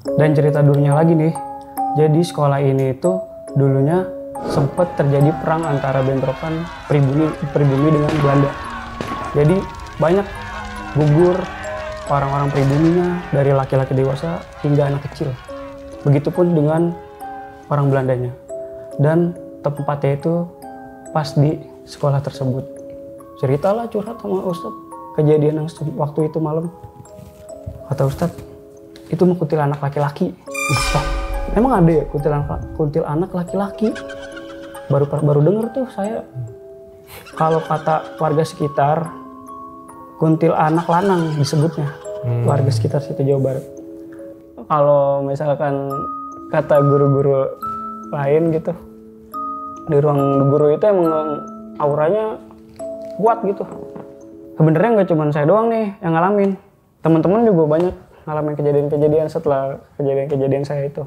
Dan cerita dulunya lagi nih, jadi sekolah ini itu dulunya sempat terjadi perang antara bentrokan pribumi dengan Belanda. Jadi banyak gugur orang-orang pribuminya dari laki-laki dewasa hingga anak kecil. Begitupun dengan orang Belandanya. Dan tempatnya itu pas di sekolah tersebut. Ceritalah curhat sama Ustadz kejadian yang waktu itu malam. Kata Ustadz, itu mah kuntilanak laki-laki. Emang ada ya kuntilanak laki-laki? Baru denger tuh saya. Kalau kata warga sekitar, kuntilanak lanang disebutnya. Warga sekitar situ Jawa Barat. Kalau misalkan kata guru-guru lain gitu, di ruang guru itu emang auranya kuat gitu. Sebenarnya nggak cuma saya doang nih yang ngalamin. Teman-teman juga banyak ngalamin kejadian-kejadian setelah kejadian-kejadian saya itu.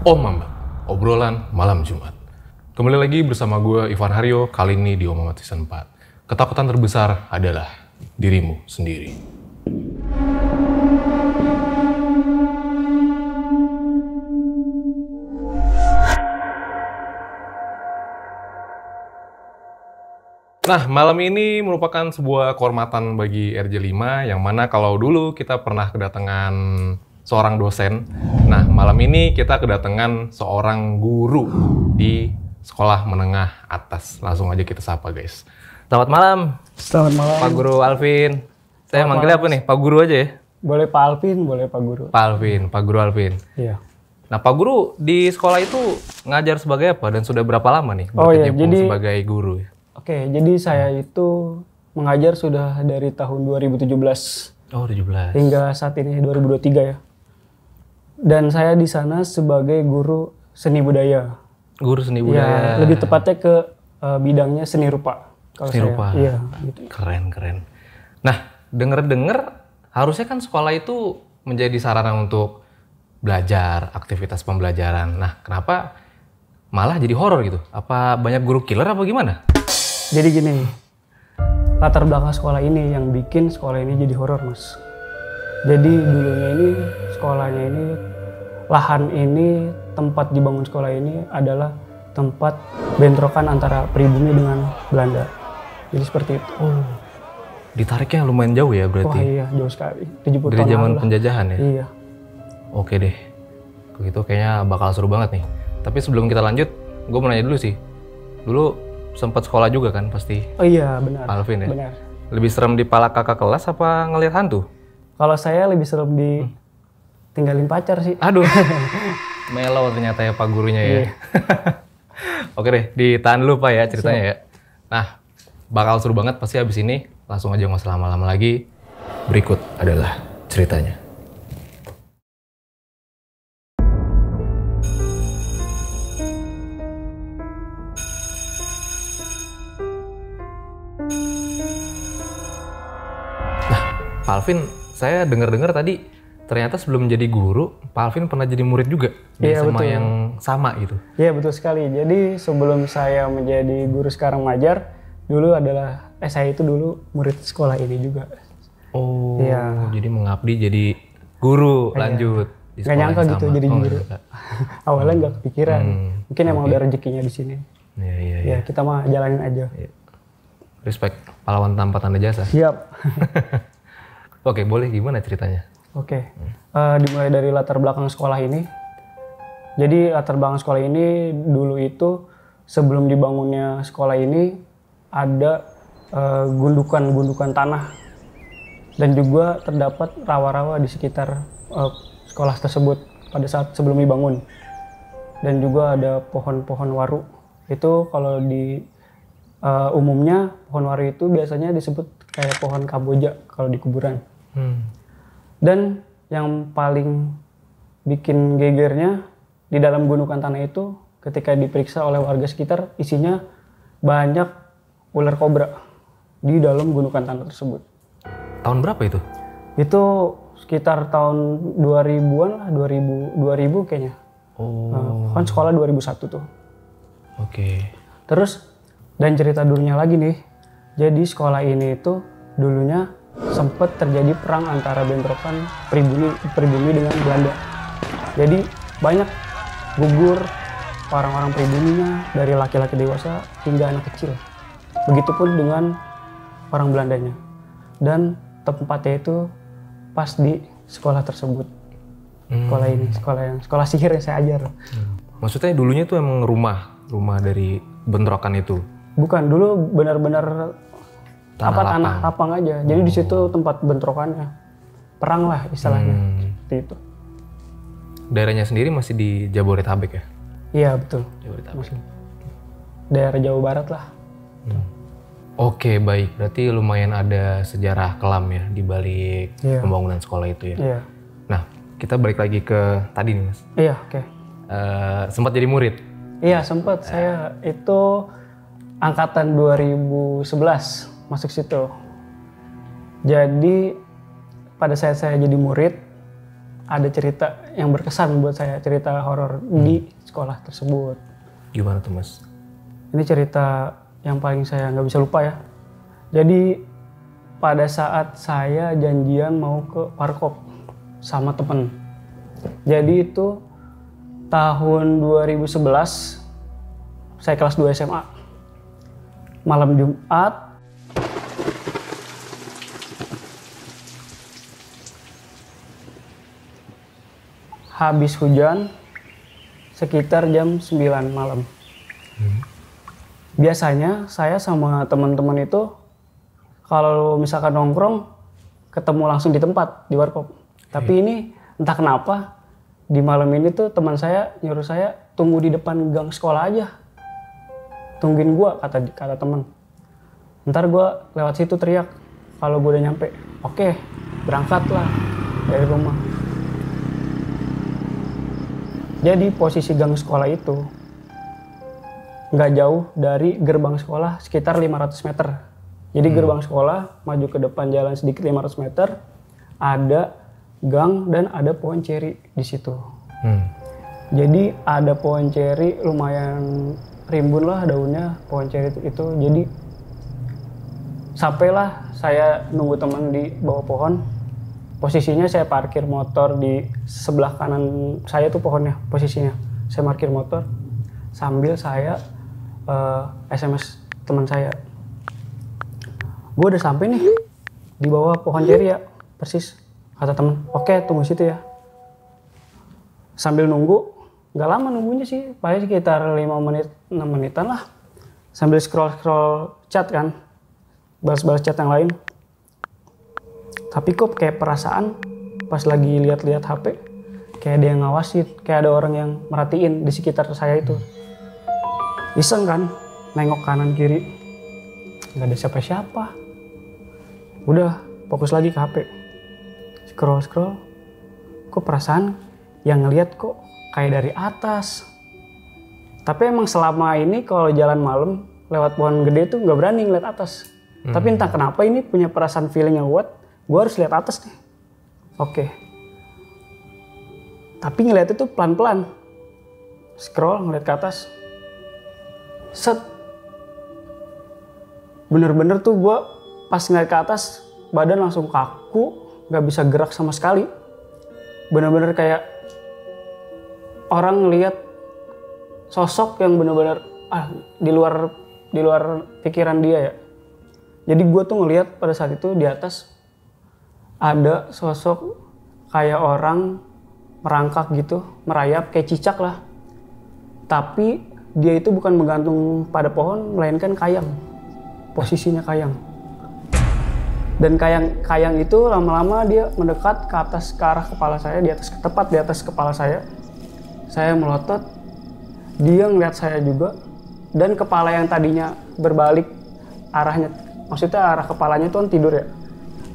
Om Mamba, obrolan malam Jumat. Kembali lagi bersama gue Ivan Haryo, kali ini di Om Mamba Season 4. Ketakutan terbesar adalah dirimu sendiri. Nah, malam ini merupakan sebuah kehormatan bagi RJ5, yang mana kalau dulu kita pernah kedatangan seorang dosen. Nah, malam ini kita kedatangan seorang guru di sekolah menengah atas. Langsung aja kita sapa, guys. Selamat malam. Selamat malam. Pak Guru Alvin. Saya manggilnya apa nih? Pak Guru aja ya? Boleh Pak Alvin, boleh Pak Guru. Pak Alvin, Pak Guru Alvin. Iya. Nah, Pak Guru di sekolah itu ngajar sebagai apa dan sudah berapa lama nih berkecimpung sebagai guru? Oke, jadi saya itu mengajar sudah dari tahun 2017. Oh, 17. Hingga saat ini 2023 ya. Dan saya di sana sebagai guru seni budaya. Guru seni budaya. Ya, lebih tepatnya ke bidangnya seni rupa. Seni rupa. Iya, gitu. Keren. Nah, denger-denger harusnya kan sekolah itu menjadi sarana untuk belajar, aktivitas pembelajaran. Nah, kenapa malah jadi horor gitu? Apa banyak guru killer apa gimana? Jadi gini, latar belakang sekolah ini yang bikin sekolah ini jadi horor, Mas. Jadi dulunya ini sekolahnya ini, lahan ini, tempat dibangun sekolah ini adalah tempat bentrokan antara pribumi dengan Belanda. Jadi seperti itu. Oh, ditariknya lumayan jauh ya berarti? Wah iya, jauh sekali. 70 dari tahun zaman lalu lah. penjajahan ya? Iya. Oke deh, begitu kayaknya bakal seru banget nih. Tapi sebelum kita lanjut, gue mau nanya dulu sih. Dulu sempat sekolah juga kan pasti? Oh iya, benar. Pak Alvin ya? Benar. Lebih serem di pala kakak kelas apa ngelihat hantu? Kalau saya lebih serem di tinggalin pacar sih. Aduh, melo ternyata ya Pak gurunya ya. Iya. Oke deh, ditahan dulu Pak ya ceritanya ya. Nah, bakal seru banget pasti abis ini. Langsung aja nggak usah lama-lama lagi. Berikut adalah ceritanya. Nah, Pak Alvin, saya dengar-dengar tadi ternyata sebelum jadi guru, Pak Alvin pernah jadi murid juga Iya, sama betul. yang sama gitu. Iya betul sekali. Jadi sebelum saya menjadi guru sekarang mengajar, dulu adalah saya itu dulu murid sekolah ini juga. Oh, Iya. jadi mengabdi jadi guru lanjut. Di Gak sekolah nyangka yang gitu sama. jadi Oh, guru. nggak nyangka. Awalnya nggak kepikiran. Mungkin emang Oke. udah rezekinya di sini. Iya. Ya kita mah jalanin aja. Respect, pahlawan tanpa tanda jasa. Siap. Oke, boleh gimana ceritanya? Oke. Dimulai dari latar belakang sekolah ini. Jadi latar belakang sekolah ini dulu itu sebelum dibangunnya sekolah ini ada gundukan-gundukan tanah dan juga terdapat rawa-rawa di sekitar sekolah tersebut pada saat sebelum dibangun. Dan juga ada pohon-pohon waru. Itu kalau di umumnya pohon waru itu biasanya disebut kayak pohon kamboja kalau di kuburan. Dan yang paling bikin gegernya di dalam gundukan tanah itu ketika diperiksa oleh warga sekitar isinya banyak ular kobra. di dalam gundukan tanah tersebut. Tahun berapa itu? Itu sekitar tahun 2000-an lah, 2000 kayaknya. Kan sekolah 2001 tuh. Oke. Terus, dan cerita dulunya lagi nih, jadi sekolah ini itu dulunya sempat terjadi perang antara bentrokan pribumi dengan Belanda. Jadi banyak gugur orang-orang pribuninya, dari laki-laki dewasa hingga anak kecil. Begitupun dengan orang Belandanya. Dan tempatnya itu pas di sekolah tersebut. Sekolah ini, sekolah sihir yang saya ajar. Maksudnya dulunya tuh emang rumah dari bentrokan itu? Bukan, dulu benar-benar tanah lapang aja. Jadi di situ tempat bentrokannya. Perang lah istilahnya. Seperti itu. Daerahnya sendiri masih di Jabodetabek ya? Iya, betul. Jabodetabek. Daerah Jawa Barat lah. Oke, baik. Berarti lumayan ada sejarah kelam ya di balik pembangunan sekolah itu ya. Iya. Nah, kita balik lagi ke tadi nih, Mas. Iya, oke. Sempat jadi murid? Iya, sempat. Saya itu angkatan 2011 masuk situ. Jadi pada saat saya jadi murid, ada cerita yang berkesan buat saya, cerita horor di sekolah tersebut. Gimana tuh, Mas? Ini cerita yang paling saya nggak bisa lupa ya. Jadi pada saat saya janjian mau ke Warkop sama temen. Jadi itu tahun 2011, saya kelas 2 SMA. Malam Jumat, habis hujan sekitar jam 9 malam. Biasanya saya sama teman-teman itu kalau misalkan nongkrong ketemu langsung di tempat di Warkop. Tapi ini entah kenapa di malam ini tuh teman saya nyuruh saya tunggu di depan gang sekolah aja. Tungguin gua kata teman. Ntar gua lewat situ teriak kalau gua udah nyampe. Oke, berangkatlah dari rumah. Jadi posisi gang sekolah itu nggak jauh dari gerbang sekolah sekitar 500 meter. Jadi gerbang sekolah maju ke depan jalan sedikit 500 meter, ada gang dan ada pohon ceri di situ. Jadi ada pohon ceri lumayan rimbun lah daunnya pohon ceri itu. Jadi sampailah saya nunggu teman di bawah pohon. Posisinya saya parkir motor di sebelah kanan saya tuh pohonnya posisinya. Saya parkir motor sambil saya SMS teman saya. Gue udah sampai nih di bawah pohon ceri ya, persis kata teman. Oke, tunggu situ ya. Sambil nunggu, nggak lama nunggunya sih, paling sekitar 5 menit, 6 menitan lah. Sambil scroll chat kan, balas-balas chat yang lain. Tapi kok kayak perasaan pas lagi lihat-lihat HP, kayak ada yang ngawasin, kayak ada orang yang merhatiin di sekitar saya itu. Iseng kan, nengok kanan kiri, nggak ada siapa-siapa. Udah fokus lagi ke HP, scroll, kok perasaan yang ngeliat kok kayak dari atas. Tapi emang selama ini kalau jalan malam lewat pohon gede tuh nggak berani ngeliat atas. Tapi entah kenapa ini punya perasaan feeling yang kuat, gue harus lihat atas nih. Oke. Tapi ngeliat itu pelan-pelan, scroll ngeliat ke atas. Set, bener-bener tuh gue pas ngeliat ke atas badan langsung kaku, nggak bisa gerak sama sekali. Bener-bener kayak orang ngeliat sosok yang bener-bener di luar pikiran dia ya. Jadi gue tuh ngeliat pada saat itu di atas ada sosok kayak orang merangkak gitu, merayap kayak cicak lah. Tapi dia itu bukan menggantung pada pohon, melainkan kayang. Posisinya kayang. Dan kayang itu lama-lama dia mendekat ke atas, ke arah kepala saya, tepat di atas kepala saya. Saya melotot, dia ngeliat saya juga. Dan kepala yang tadinya berbalik arahnya, maksudnya arah kepalanya itu kan tidur ya.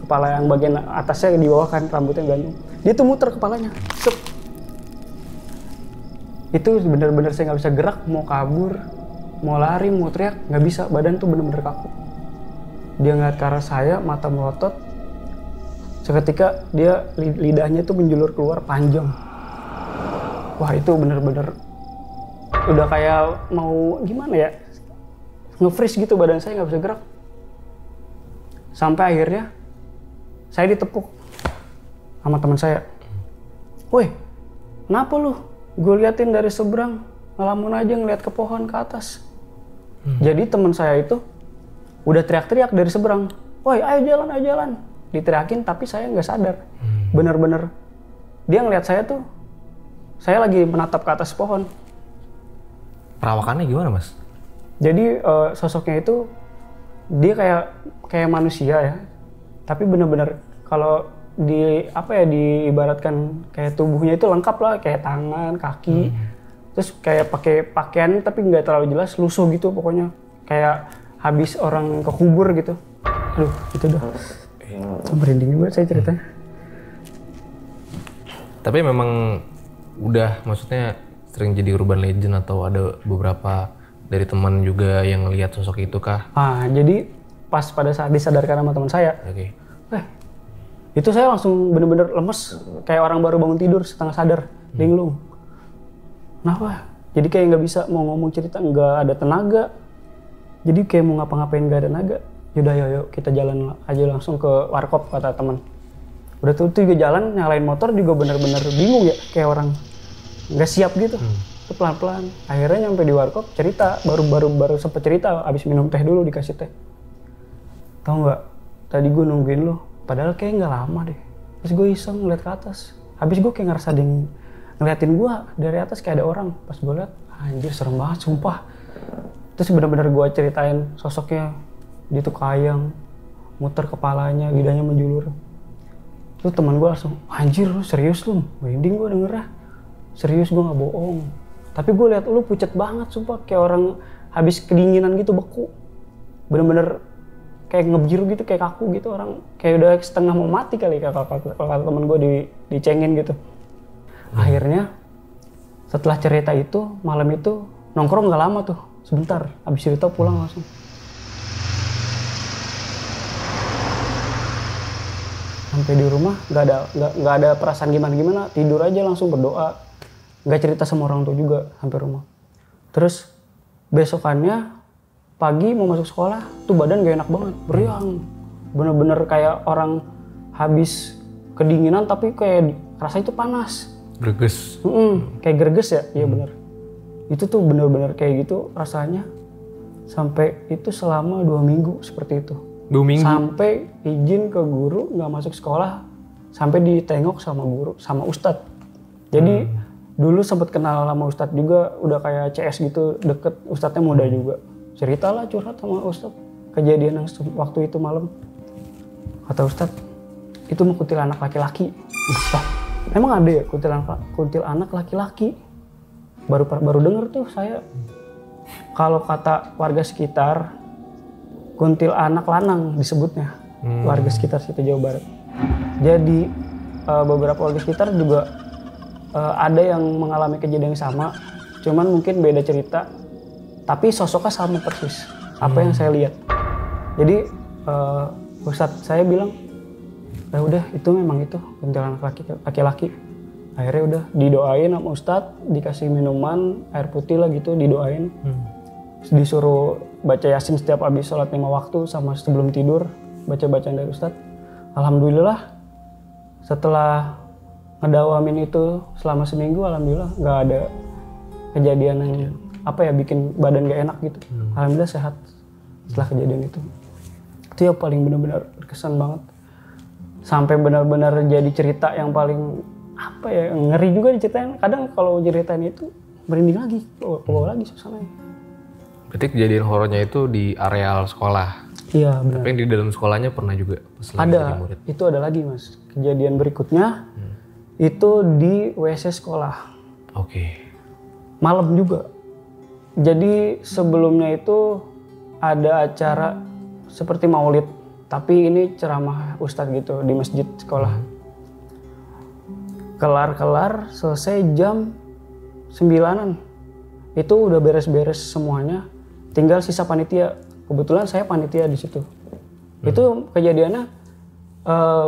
Kepala yang bagian atasnya di bawah kan, rambutnya gantung. Dia tuh muter kepalanya. Sep. Itu bener-bener saya nggak bisa gerak, mau kabur, mau lari, mau teriak, nggak bisa. Badan tuh bener-bener kaku. Dia ngeliat ke arah saya, mata melotot. Seketika dia lidahnya tuh menjulur keluar panjang. Wah itu bener-bener udah kayak mau gimana ya, nge-freeze gitu, badan saya nggak bisa gerak. Sampai akhirnya saya ditepuk sama teman saya. Woi, kenapa lu? Gue liatin dari seberang, ngelamun aja ngeliat ke pohon ke atas. Jadi teman saya itu udah teriak-teriak dari seberang. Woi, ayo jalan, ayo jalan. Diteriakin tapi saya nggak sadar. Bener-bener dia ngeliat saya tuh, saya lagi menatap ke atas pohon. Perawakannya gimana, Mas? Jadi sosoknya itu dia kayak manusia ya, tapi bener-bener kalau diibaratkan kayak tubuhnya itu lengkap lah, kayak tangan, kaki, terus kayak pakai pakaian tapi nggak terlalu jelas, lusuh gitu pokoknya, kayak habis orang kekubur gitu. Aduh, itu dah. Merinding juga saya ceritanya. Tapi memang udah, maksudnya sering jadi urban legend atau ada beberapa dari teman juga yang lihat sosok itu kah? Jadi pas pada saat disadarkan sama teman saya, Oke. itu saya langsung bener-bener lemes, kayak orang baru bangun tidur setengah sadar, linglung. Kenapa? Jadi kayak nggak bisa mau ngomong cerita, nggak ada tenaga. Jadi kayak mau ngapa-ngapain nggak ada tenaga. Yaudah yuk kita jalan aja langsung ke warkop kata teman. Udah tuh juga jalan, nyalain motor juga bener-bener bingung ya, kayak orang nggak siap gitu. Itu pelan-pelan. Akhirnya nyampe di warkop, cerita, baru sempet cerita, abis minum teh dulu dikasih teh. Tahu nggak? Tadi gue nungguin lo, padahal kayak nggak lama deh. Terus gue iseng ngeliat ke atas. Habis gue kayak ngerasa ngeliatin gue dari atas kayak ada orang. Pas gue liat, anjir serem banget, sumpah. Terus bener-bener gue ceritain sosoknya. Dia tuh kayang, muter kepalanya, lidahnya menjulur. Terus teman gue langsung, anjir lu serius lu? Merinding gue dengernya. Serius gue nggak bohong. Tapi gue liat lu pucet banget, sumpah. Kayak orang habis kedinginan gitu, beku. Bener-bener kayak ngebiru gitu, kayak kaku gitu, orang kayak udah setengah mau mati kali kalau kata temen gue dicengin gitu. Akhirnya setelah cerita itu, malam itu nongkrong nggak lama tuh, sebentar. Habis cerita pulang langsung. Sampai di rumah nggak ada perasaan gimana, tidur aja langsung berdoa. Nggak cerita sama orang tua juga sampai rumah. Terus besokannya pagi mau masuk sekolah tuh badan gak enak banget, beriang, bener-bener kayak orang habis kedinginan tapi kayak rasanya itu panas, Greges. kayak greges ya, iya bener. Itu tuh bener-bener kayak gitu rasanya, sampai itu selama 2 minggu seperti itu. 2 minggu? Sampai izin ke guru nggak masuk sekolah, sampai ditengok sama guru, sama ustadz. Jadi dulu sempet kenal sama ustadz juga, udah kayak CS gitu, deket, ustadznya muda juga. Ceritalah curhat sama ustadz kejadian yang waktu itu malam. Kata ustadz, itu mah kuntilanak laki-laki. Emang ada ya kuntilanak laki-laki? Baru denger tuh saya. Kalau kata warga sekitar, kuntilanak lanang disebutnya, warga sekitar situ Jawa Barat. Jadi beberapa warga sekitar juga ada yang mengalami kejadian yang sama, cuman mungkin beda cerita, tapi sosoknya sama persis apa yang saya lihat. Jadi ustadz saya bilang, udah itu memang itu kuntilanak laki-laki. Akhirnya udah didoain sama ustadz, dikasih minuman air putih lah gitu, didoain. Disuruh baca yasin setiap habis sholat 5 waktu sama sebelum tidur, baca bacaan dari ustadz. Alhamdulillah setelah ngedawamin itu selama seminggu, alhamdulillah nggak ada kejadian yang bikin badan gak enak gitu. Alhamdulillah sehat setelah kejadian itu. Itu yang paling benar-benar berkesan banget. Sampai benar-benar jadi cerita yang paling ngeri juga diceritain. Kadang kalau ceritain itu merinding lagi, bawa lagi suasananya. Berarti kejadian horornya itu di areal sekolah? Iya benar. Tapi di dalam sekolahnya pernah juga? Ada, itu ada lagi mas. Kejadian berikutnya itu di WC sekolah. Oke. Malam juga. Jadi sebelumnya itu ada acara seperti maulid, tapi ini ceramah ustadz gitu di masjid sekolah. Kelar selesai jam 9-an. Itu udah beres-beres semuanya. Tinggal sisa panitia. Kebetulan saya panitia di situ. Itu kejadiannya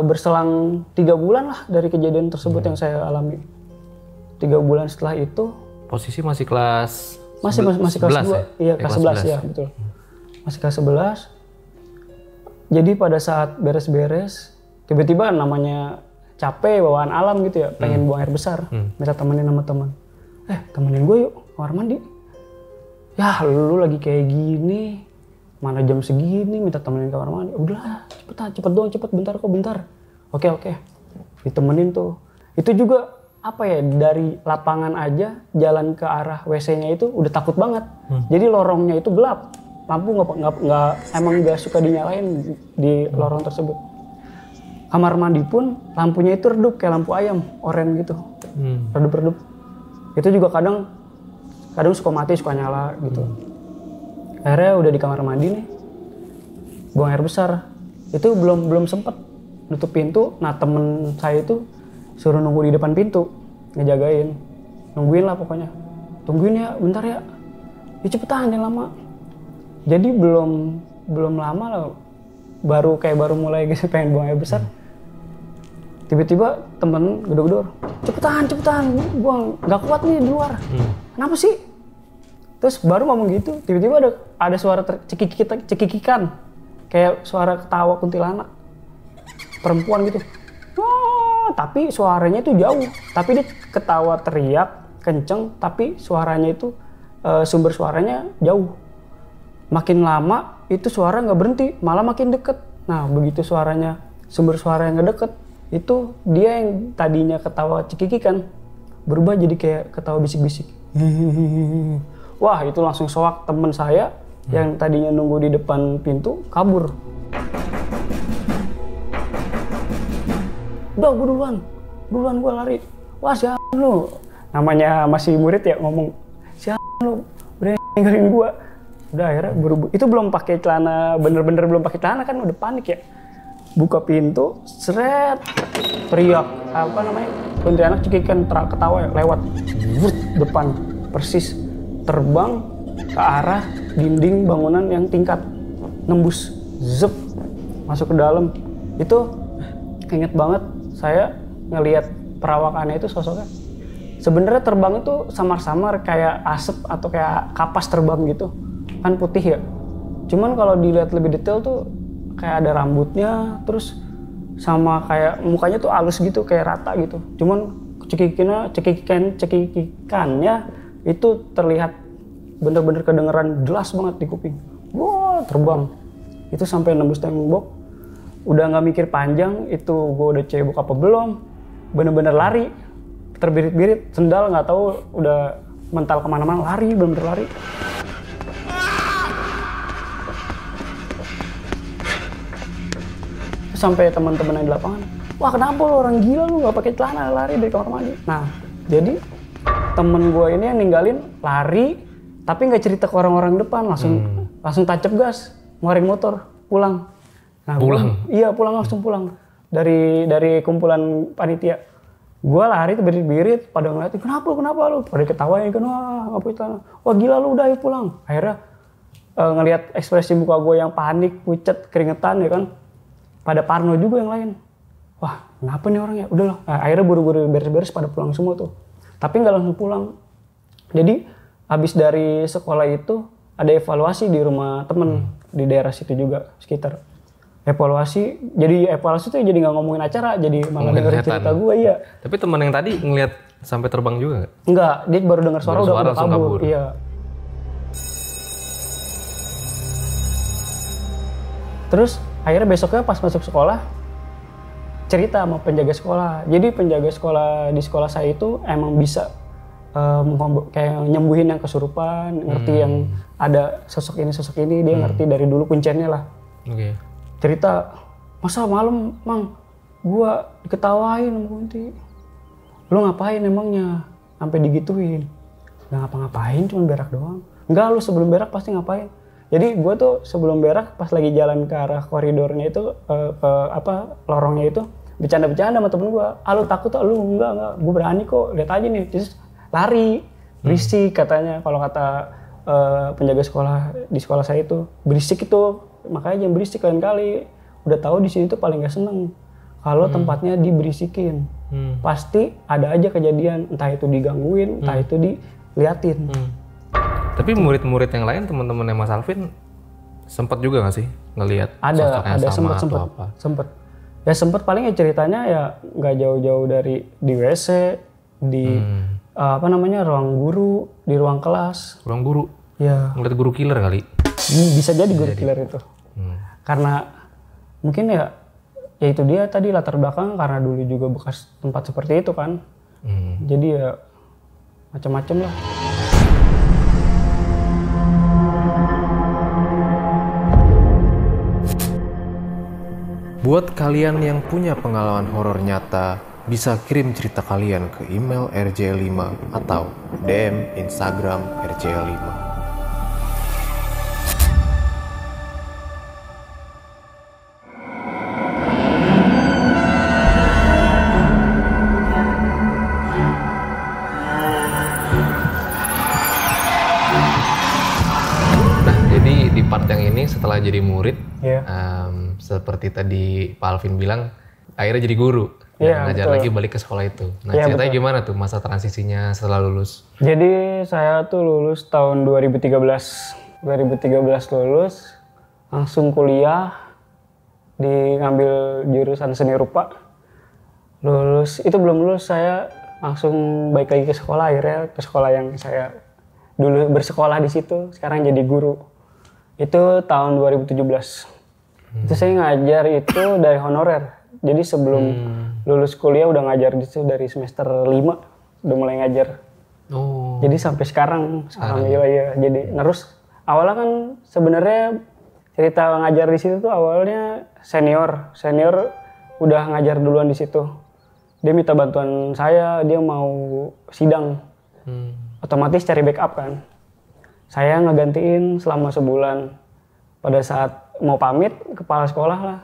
berselang 3 bulan lah dari kejadian tersebut yang saya alami. 3 bulan setelah itu Posisi masih kelas masih kelas 2 ya? iya kelas 11 ya betul, masih kelas 11. Jadi pada saat beres-beres tiba-tiba namanya capek bawaan alam gitu ya, pengen buang air besar, minta temenin sama teman, temenin gue yuk kamar mandi. Ya lu lagi kayak gini, mana jam segini minta temenin kamar mandi, udah cepet doang, bentar kok bentar. Oke ditemenin tuh. Itu juga apa ya, dari lapangan aja jalan ke arah WC-nya itu udah takut banget. Jadi lorongnya itu gelap, lampu nggak suka dinyalain di lorong tersebut. Kamar mandi pun lampunya itu redup kayak lampu ayam oranye gitu, redup. Itu juga kadang suka mati suka nyala gitu. Akhirnya udah di kamar mandi nih, buang air besar. Itu belum sempet nutup pintu. Nah temen saya itu suruh nunggu di depan pintu, ngejagain, nungguin lah pokoknya, tungguin ya bentar ya, cepetan jangan lama. Jadi belum lama lah, baru mulai gitu pengen buang air besar, tiba-tiba temen gedor-gedor, cepetan, gua nggak kuat nih di luar. Kenapa sih? Terus baru ngomong gitu, tiba-tiba ada suara cekikikan, kayak suara ketawa kuntilanak perempuan gitu. Tapi suaranya itu jauh, tapi dia ketawa teriak kenceng, tapi suaranya itu sumber suaranya jauh. Makin lama itu suara nggak berhenti, malah makin deket. Nah begitu sumber suara yang deket, itu dia yang tadinya ketawa cekikikan berubah jadi kayak ketawa bisik-bisik. Wah itu langsung soak temen saya yang tadinya nunggu di depan pintu kabur. Udah gue duluan gue lari. Wah siapa lu? Namanya masih murid ya ngomong, siapa lu? Berani ninggalin gue. Udah akhirnya buru-buru. Itu belum pakai celana, bener-bener belum pakai celana kan udah panik ya. Buka pintu, seret, teriak, kuntilanak cekikikan ketawa lewat, depan, persis terbang ke arah dinding bangunan yang tingkat, nembus, zep, masuk ke dalam. Itu inget banget. Saya ngelihat perawakannya itu sosoknya. Sebenarnya terbang itu samar-samar kayak asap atau kayak kapas terbang gitu. Kan putih ya. Cuman kalau dilihat lebih detail tuh kayak ada rambutnya, terus sama kayak mukanya tuh halus gitu, kayak rata gitu. Cuman cekikikannya itu terlihat bener-bener kedengeran jelas banget di kuping. Wah, terbang. Itu sampai nembus tembok. Udah nggak mikir panjang, itu gue udah cebok apa belum, bener-bener lari, terbirit-birit, sendal nggak tahu udah mental kemana-mana, lari, bener-bener lari. Sampai teman-teman yang di lapangan, wah kenapa lu orang gila lu nggak pakai celana lari dari kamar mandi. Nah jadi temen gue ini yang ninggalin lari, tapi nggak cerita ke orang-orang depan, langsung tancap gas, ngeluarin motor, pulang. Nah, pulang langsung pulang dari kumpulan panitia. Gua lari terbirit-birit, pada ngeliatin, kenapa lu? Pada ketawain kan, wah gila lu udah ayo pulang. Akhirnya ngelihat ekspresi muka gue yang panik, pucet, keringetan ya kan. Pada parno juga yang lain. Wah kenapa nih orangnya? Udahlah, akhirnya buru-buru beres-beres pada pulang semua tuh. Tapi nggak langsung pulang. Jadi habis dari sekolah itu ada evaluasi di rumah temen di daerah situ juga sekitar. Evaluasi tuh jadi nggak ngomongin acara, jadi malah dengerin cerita gue. Iya. Tapi teman yang tadi ngelihat sampai terbang juga nggak? Enggak, dia baru dengar suara udah kabur. Iya. Terus akhirnya besoknya pas masuk sekolah cerita sama penjaga sekolah. Jadi penjaga sekolah di sekolah saya itu emang bisa kayak nyembuhin yang kesurupan, ngerti yang ada sosok ini dia ngerti dari dulu kuncennya lah. Oke. Cerita, masa malam mang gua diketawain sama Kunti, lu ngapain emangnya sampai digituin? Nggak ngapa-ngapain, cuma berak doang. Enggak, lu sebelum berak pasti ngapain? Jadi gua tuh sebelum berak pas lagi jalan ke arah koridornya itu lorongnya itu bercanda-bercanda sama temen gua. Lu takut tuh? Lu enggak, gua berani kok, lihat aja nih. Terus lari, berisik katanya, kalau kata penjaga sekolah di sekolah saya itu berisik itu. Makanya jangan berisik lain kali. udah tahu di sini tuh paling gak seneng kalau tempatnya diberisikin. Pasti ada aja kejadian, entah itu digangguin, entah itu diliatin. Tapi murid-murid yang lain, teman-temannya Mas Alvin, sempat juga nggak sih ngelihat sosok yang ada sama sempet atau apa? sempet ya sempet, paling ya ceritanya ya nggak jauh-jauh dari di WC, di apa namanya, ruang guru, di ruang kelas. Ruang guru? Ya Ngeliat guru killer kali? bisa jadi guru killer itu. Karena mungkin ya itu dia tadi latar belakang, karena dulu juga bekas tempat seperti itu kan. Jadi ya macam-macam lah. Buat kalian yang punya pengalaman horor nyata, bisa kirim cerita kalian ke email RJ5 atau DM Instagram RJ5. Nah, jadi di part yang ini setelah jadi murid, seperti tadi Pak Alvin bilang, akhirnya jadi guru. Ngajar lagi balik ke sekolah itu. Nah, ceritanya gimana tuh masa transisinya setelah lulus? Jadi saya tuh lulus tahun 2013. 2013 lulus, langsung kuliah, ngambil jurusan seni rupa. Lulus, itu belum lulus saya langsung balik lagi ke sekolah, akhirnya ke sekolah yang saya dulu bersekolah di situ, sekarang jadi guru. Itu tahun 2017. Itu saya ngajar itu dari honorer. Jadi sebelum lulus kuliah udah ngajar di situ dari semester 5 udah mulai ngajar. Jadi sampai sekarang alhamdulillah ya. Jadi terus awalnya kan sebenarnya cerita ngajar di situ tuh awalnya senior udah ngajar duluan di situ. Dia minta bantuan saya, dia mau sidang. Otomatis cari backup kan. Saya ngegantiin selama sebulan. Pada saat mau pamit, kepala sekolah lah,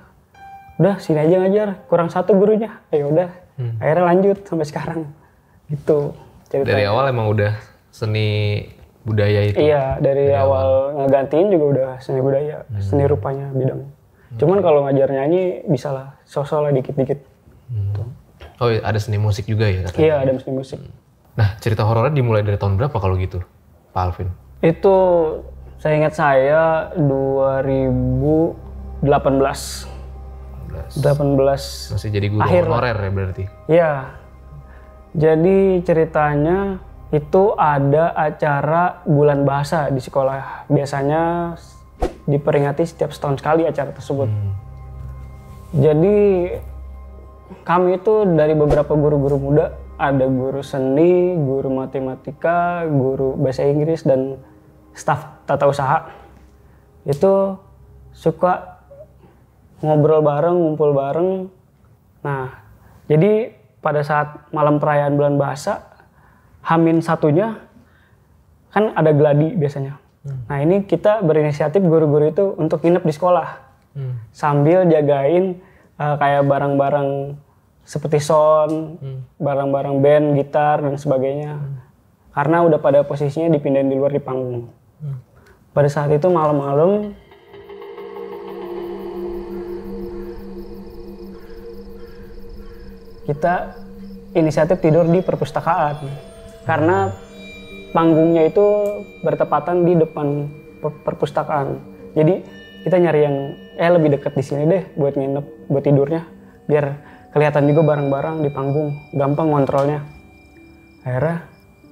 udah sini aja ngajar, kurang satu gurunya, ya udah, akhirnya lanjut sampai sekarang, gitu ceritanya. Dari awal emang udah seni budaya itu? Iya, dari awal ngegantiin juga udah seni budaya, seni rupanya bidang. Cuman kalau ngajar nyanyi bisa lah, sosok lah dikit-dikit. Oh iya, ada seni musik juga ya katanya? Iya, ada seni musik. Nah, cerita horornya dimulai dari tahun berapa kalau gitu, Pak Alvin? Itu saya ingat saya 2018. 18 masih jadi guru honorer ya berarti? Iya. Jadi ceritanya itu ada acara bulan bahasa di sekolah. Biasanya diperingati setiap setahun sekali acara tersebut. Jadi kami itu dari beberapa guru-guru muda, ada guru seni, guru matematika, guru bahasa Inggris, dan staf tata usaha. Itu suka ngobrol bareng, ngumpul bareng. Nah, jadi pada saat malam perayaan bulan bahasa, H-1-nya kan ada gladi biasanya. Nah, ini kita berinisiatif guru-guru itu untuk nginep di sekolah. Sambil jagain kayak barang-barang seperti sound, barang-barang band, gitar, dan sebagainya. Karena udah pada posisinya dipindahin di luar di panggung. Pada saat itu malam-malam, kita inisiatif tidur di perpustakaan. Karena panggungnya itu bertepatan di depan perpustakaan. Jadi kita nyari yang lebih dekat di sini deh buat nginep, buat tidurnya. Biar kelihatan juga barang-barang di panggung, gampang ngontrolnya. Akhirnya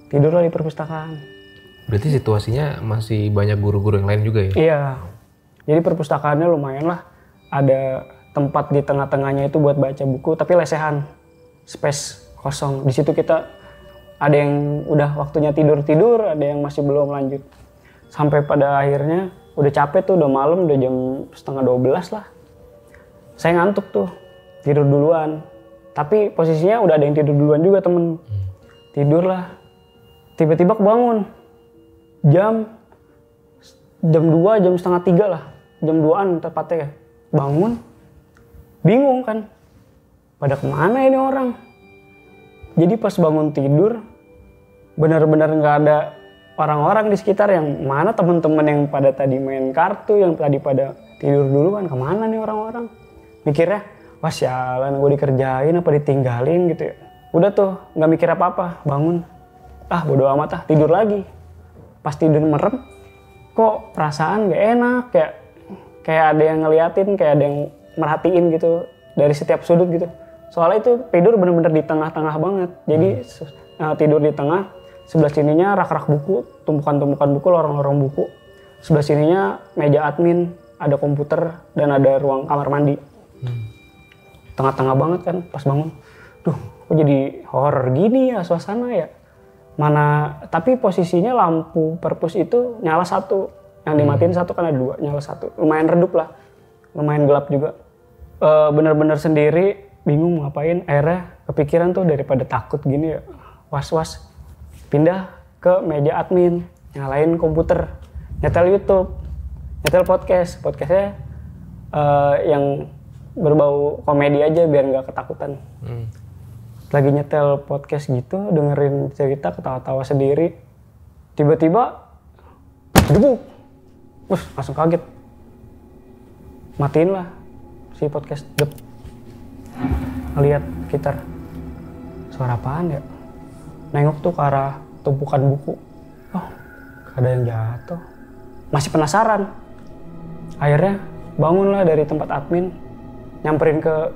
tidurlah di perpustakaan. Berarti situasinya masih banyak guru-guru yang lain juga ya? Iya. Jadi perpustakaannya lumayan lah. Ada tempat di tengah-tengahnya itu buat baca buku, tapi lesehan. Space kosong. Di situ kita ada yang udah waktunya tidur-tidur, ada yang masih belum lanjut. Sampai pada akhirnya udah capek tuh, udah malam, udah jam 11:30 lah. Saya ngantuk tuh, tidur duluan. Tapi posisinya udah ada yang tidur duluan juga temen. Tidur lah. Tiba-tiba kebangun. Jam 2, jam 2:30 lah. Jam 2-an tepatnya ya. Bangun. Bingung kan. Pada kemana ini orang? Jadi pas bangun tidur, benar-benar nggak ada orang-orang di sekitar. Yang mana teman-teman yang pada tadi main kartu, yang tadi pada tidur duluan, kemana nih orang-orang? mikirnya, wah sialan gue dikerjain apa ditinggalin gitu ya. Udah tuh nggak mikir apa-apa, bangun, bodo amat tidur lagi. Pas tidur merem, kok perasaan gak enak, kayak ada yang ngeliatin, kayak ada yang merhatiin gitu dari setiap sudut gitu. Soalnya itu tidur bener-bener di tengah-tengah banget. Jadi tidur di tengah, sebelah sininya rak-rak buku, tumpukan-tumpukan buku, lorong-lorong buku. Sebelah sininya meja admin, ada komputer dan ada ruang kamar mandi. Tengah-tengah banget kan pas bangun. Duh, kok jadi horor gini ya suasana ya. Mana tapi posisinya lampu perpus itu nyala satu, yang dimatiin satu kan ada dua, nyala satu. Lumayan redup lah, lumayan gelap juga. Bener-bener sendiri, bingung mau ngapain. Akhirnya kepikiran tuh daripada takut gini ya, was-was. Pindah ke meja admin, nyalain komputer, nyetel YouTube, nyetel podcast. Podcastnya yang berbau komedi aja biar nggak ketakutan. Lagi nyetel podcast gitu, dengerin cerita, ketawa-tawa sendiri. Tiba-tiba, debuk. Langsung kaget. Matiin lah si podcast. Ngeliat gitar. Suara apaan ya? Nengok tuh ke arah tumpukan buku. Oh, ada yang jatuh. Masih penasaran. Akhirnya bangunlah dari tempat admin. Nyamperin ke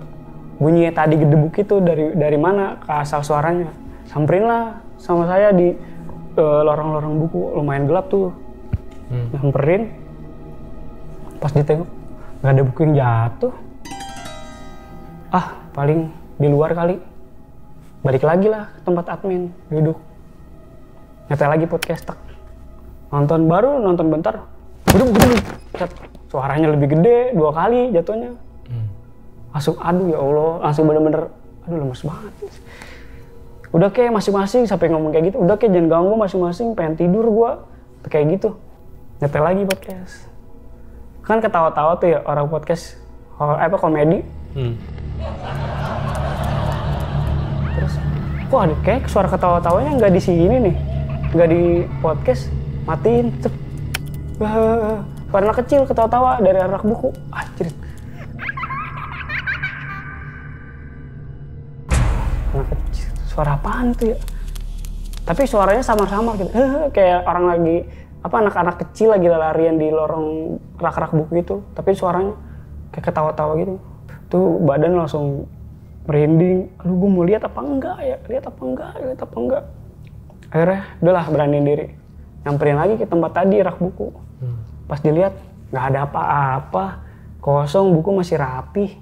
bunyinya tadi gedebuk itu dari mana ke asal suaranya. Samperin lah sama saya di lorong-lorong buku, lumayan gelap tuh. Nyamperin, pas ditengok nggak ada buku yang jatuh. Paling di luar kali. Balik lagi lah ke tempat admin, duduk. Nyetel lagi podcast, nonton bentar, gedebuk. Suaranya lebih gede 2 kali jatuhnya. Langsung aduh ya Allah, langsung bener-bener aduh lemes banget. Udah kayak masing-masing sampai ngomong kayak gitu, udah kayak jangan ganggu masing-masing, pengen tidur gua. Kayak gitu. Nyetel lagi podcast. Kan ketawa-tawa tuh ya orang podcast komedi. Terus kok ada kayak suara ketawa-tawanya nggak di sini nih, nggak di podcast, matiin. Karena kecil ketawa-tawa dari rak buku. Anjir. Suara apaan tuh ya? Tapi suaranya samar-samar gitu. Kayak orang lagi anak-anak kecil lagi larian di lorong rak-rak buku itu. Tapi suaranya kayak ketawa-tawa gitu. Tuh badan langsung merinding. Aduh, gue mau lihat apa enggak ya? Lihat apa enggak? Akhirnya udahlah beraniin diri. Nyamperin lagi ke tempat tadi rak buku. Pas dilihat nggak ada apa-apa. Kosong, buku masih rapi.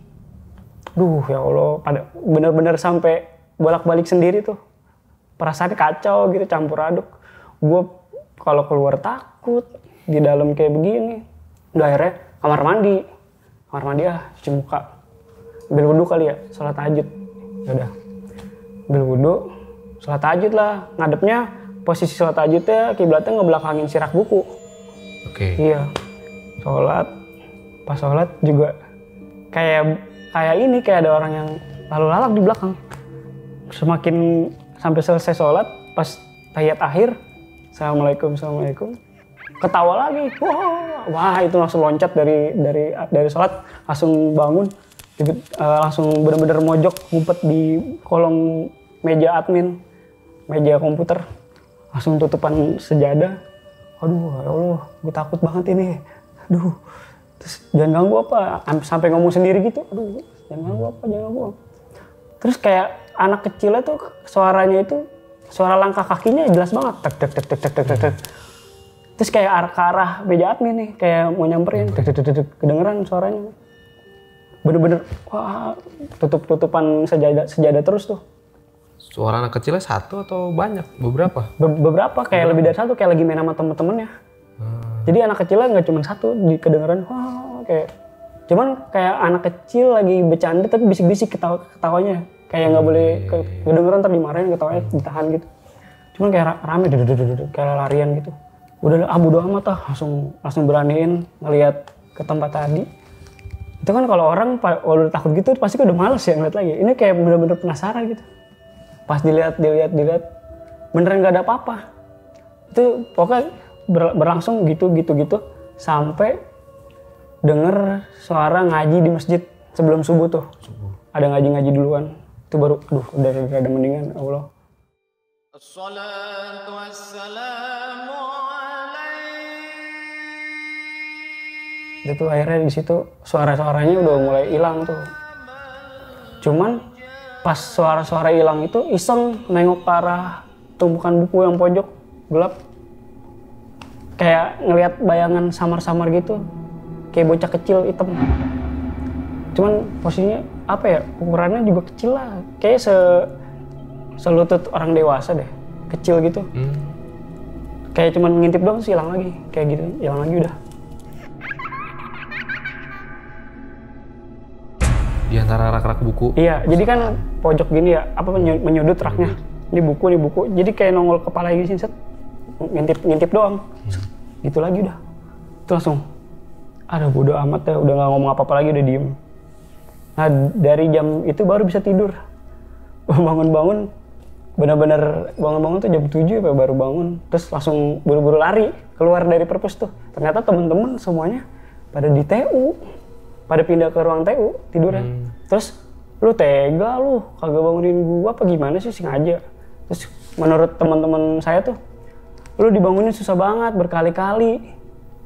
Duh ya Allah, bener-bener sampai bolak-balik sendiri tuh. Perasaannya kacau gitu, campur aduk. Gue kalau keluar takut, di dalam kayak begini. Udah akhirnya kamar mandi cuci muka. Ambil wudhu kali ya, sholat tahajud. Yaudah, ambil wudhu, sholat tahajud lah. Ngadepnya posisi sholat tahajudnya kiblatnya ngebelakangin si rak buku. Oke. Iya, sholat. Pas sholat juga kayak ada orang yang lalu lalang di belakang. Semakin sampai selesai sholat, pas tahiyat akhir, assalamualaikum, ketawa lagi, wah itu langsung loncat dari sholat, langsung bangun, langsung bener-bener mojok, ngumpet di kolong meja admin, meja komputer, langsung tutupan sejadah. Aduh ya Allah, gue takut banget ini, aduh, terus jangan ganggu apa, sampai ngomong sendiri gitu, aduh, jangan ganggu. Terus kayak anak kecilnya tuh suaranya itu, suara langkah kakinya jelas banget. Tek. Terus kayak ke arah meja admin nih, kayak mau nyamperin. Kedengeran suaranya. Bener-bener, wah tutupan sejadah terus tuh. Suara anak kecilnya satu atau banyak? Beberapa? Beberapa, kayak lebih dari satu, kayak lagi main sama temen-temennya. Jadi anak kecilnya nggak cuma satu, kedengeran, wah kayak. Cuman kayak anak kecil lagi bercanda tapi bisik-bisik ketawanya. Kayak nggak boleh kedengeran, ntar dimarahin, ketawanya ditahan gitu. Cuman kayak rame, kayak larian gitu. Udah bodo amat langsung beraniin ngelihat ke tempat tadi. Itu kan kalau orang udah takut gitu pasti udah males ya ngeliat lagi. Ini kayak bener-bener penasaran gitu. Pas dilihat, beneran nggak ada apa-apa. Itu pokoknya berlangsung gitu sampai denger suara ngaji di masjid. sebelum subuh tuh. Ada ngaji-ngaji duluan. Itu baru, udah rada mendingan, Allah. Assalatu wassalamu alaihi. Itu akhirnya di situ suara-suaranya udah mulai hilang tuh. Cuman pas suara-suara hilang itu iseng nengok ke arah tumpukan buku yang pojok gelap. Kayak ngelihat bayangan samar-samar gitu. Kayak bocah kecil hitam. Cuman posisinya apa ya, ukurannya juga kecil lah. Kayak selutut orang dewasa deh. Kecil gitu. Kayak cuman ngintip doang sih, hilang lagi. Kayak gitu, hilang lagi udah. Di antara rak-rak buku? Iya, jadi kan pojok gini ya, apa menyudut raknya. Ini buku. Jadi kayak nongol kepala gini sih, set. Ngintip doang. Gitu lagi udah. Itu langsung, aduh bodo amat ya, udah gak ngomong apa-apa lagi, udah diem. Nah dari jam itu baru bisa tidur. Bangun-bangun, benar-benar bangun-bangun tuh jam 7 ya baru bangun. Terus langsung buru-buru lari keluar dari perpus tuh. Ternyata temen-temen semuanya pada di TU. Pada pindah ke ruang TU tidurnya. Terus lu tega lu kagak bangunin gua apa gimana sih, sengaja. Terus menurut teman-teman saya tuh, lu dibangunin susah banget berkali-kali.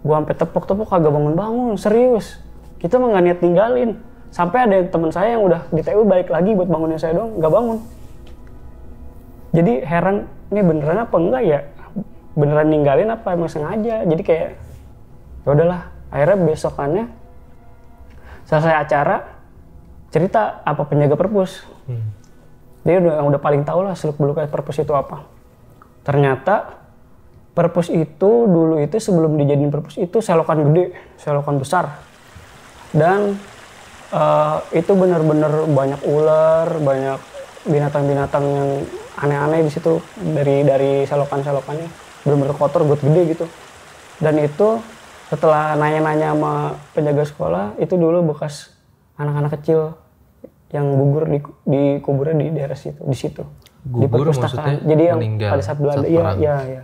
Gua sampai tepok-tepok kagak bangun-bangun, serius. Kita mah nggak niat tinggalin. Sampai ada teman saya yang udah di TU balik lagi buat bangunin saya dong, nggak bangun. Jadi heran, ini beneran apa enggak ya? Beneran ninggalin apa emang sengaja? Jadi kayak, ya udahlah. Akhirnya besokannya selesai acara, cerita apa penjaga perpus. Dia udah paling tahu lah seluk-beluk perpus itu apa. Ternyata perpus itu dulu itu sebelum dijadiin perpus itu selokan gede, selokan besar. Dan itu benar-benar banyak ular, banyak binatang-binatang yang aneh-aneh di situ dari selokan-selokannya. Benar-benar kotor, got gede gitu. Dan itu setelah nanya-nanya sama penjaga sekolah, itu dulu bekas anak-anak kecil yang gugur di kuburnya di daerah situ, di situ. Gugur di perpustakaan. Jadi yang pada saat Belanda, iya.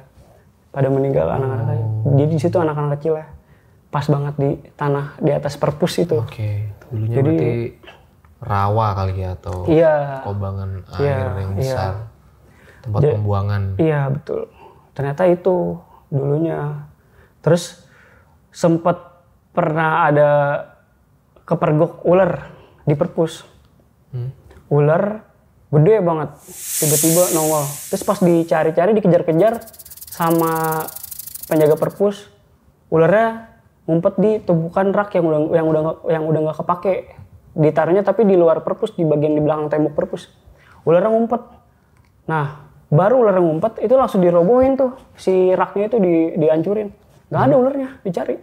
Pada meninggal anak-anak. Jadi di situ anak-anak kecil ya. Pas banget di tanah di atas perpus itu. Oke. Dulunya jadi, berarti rawa kali ya atau kobangan air yang besar. Tempat pembuangan. Iya, betul. Ternyata itu dulunya. Terus sempat pernah ada kepergok ular di perpus. Ular gede banget, tiba-tiba nongol. Terus pas dicari-cari, dikejar-kejar sama penjaga perpus, ularnya ngumpet di tumpukan rak yang udah nggak kepake. Ditaruhnya tapi di luar perpus, di bagian di belakang tembok perpus. Ularnya ngumpet. Nah, baru ularnya ngumpet itu langsung dirobohin tuh, si raknya itu dihancurin. Nggak ada ularnya, dicari.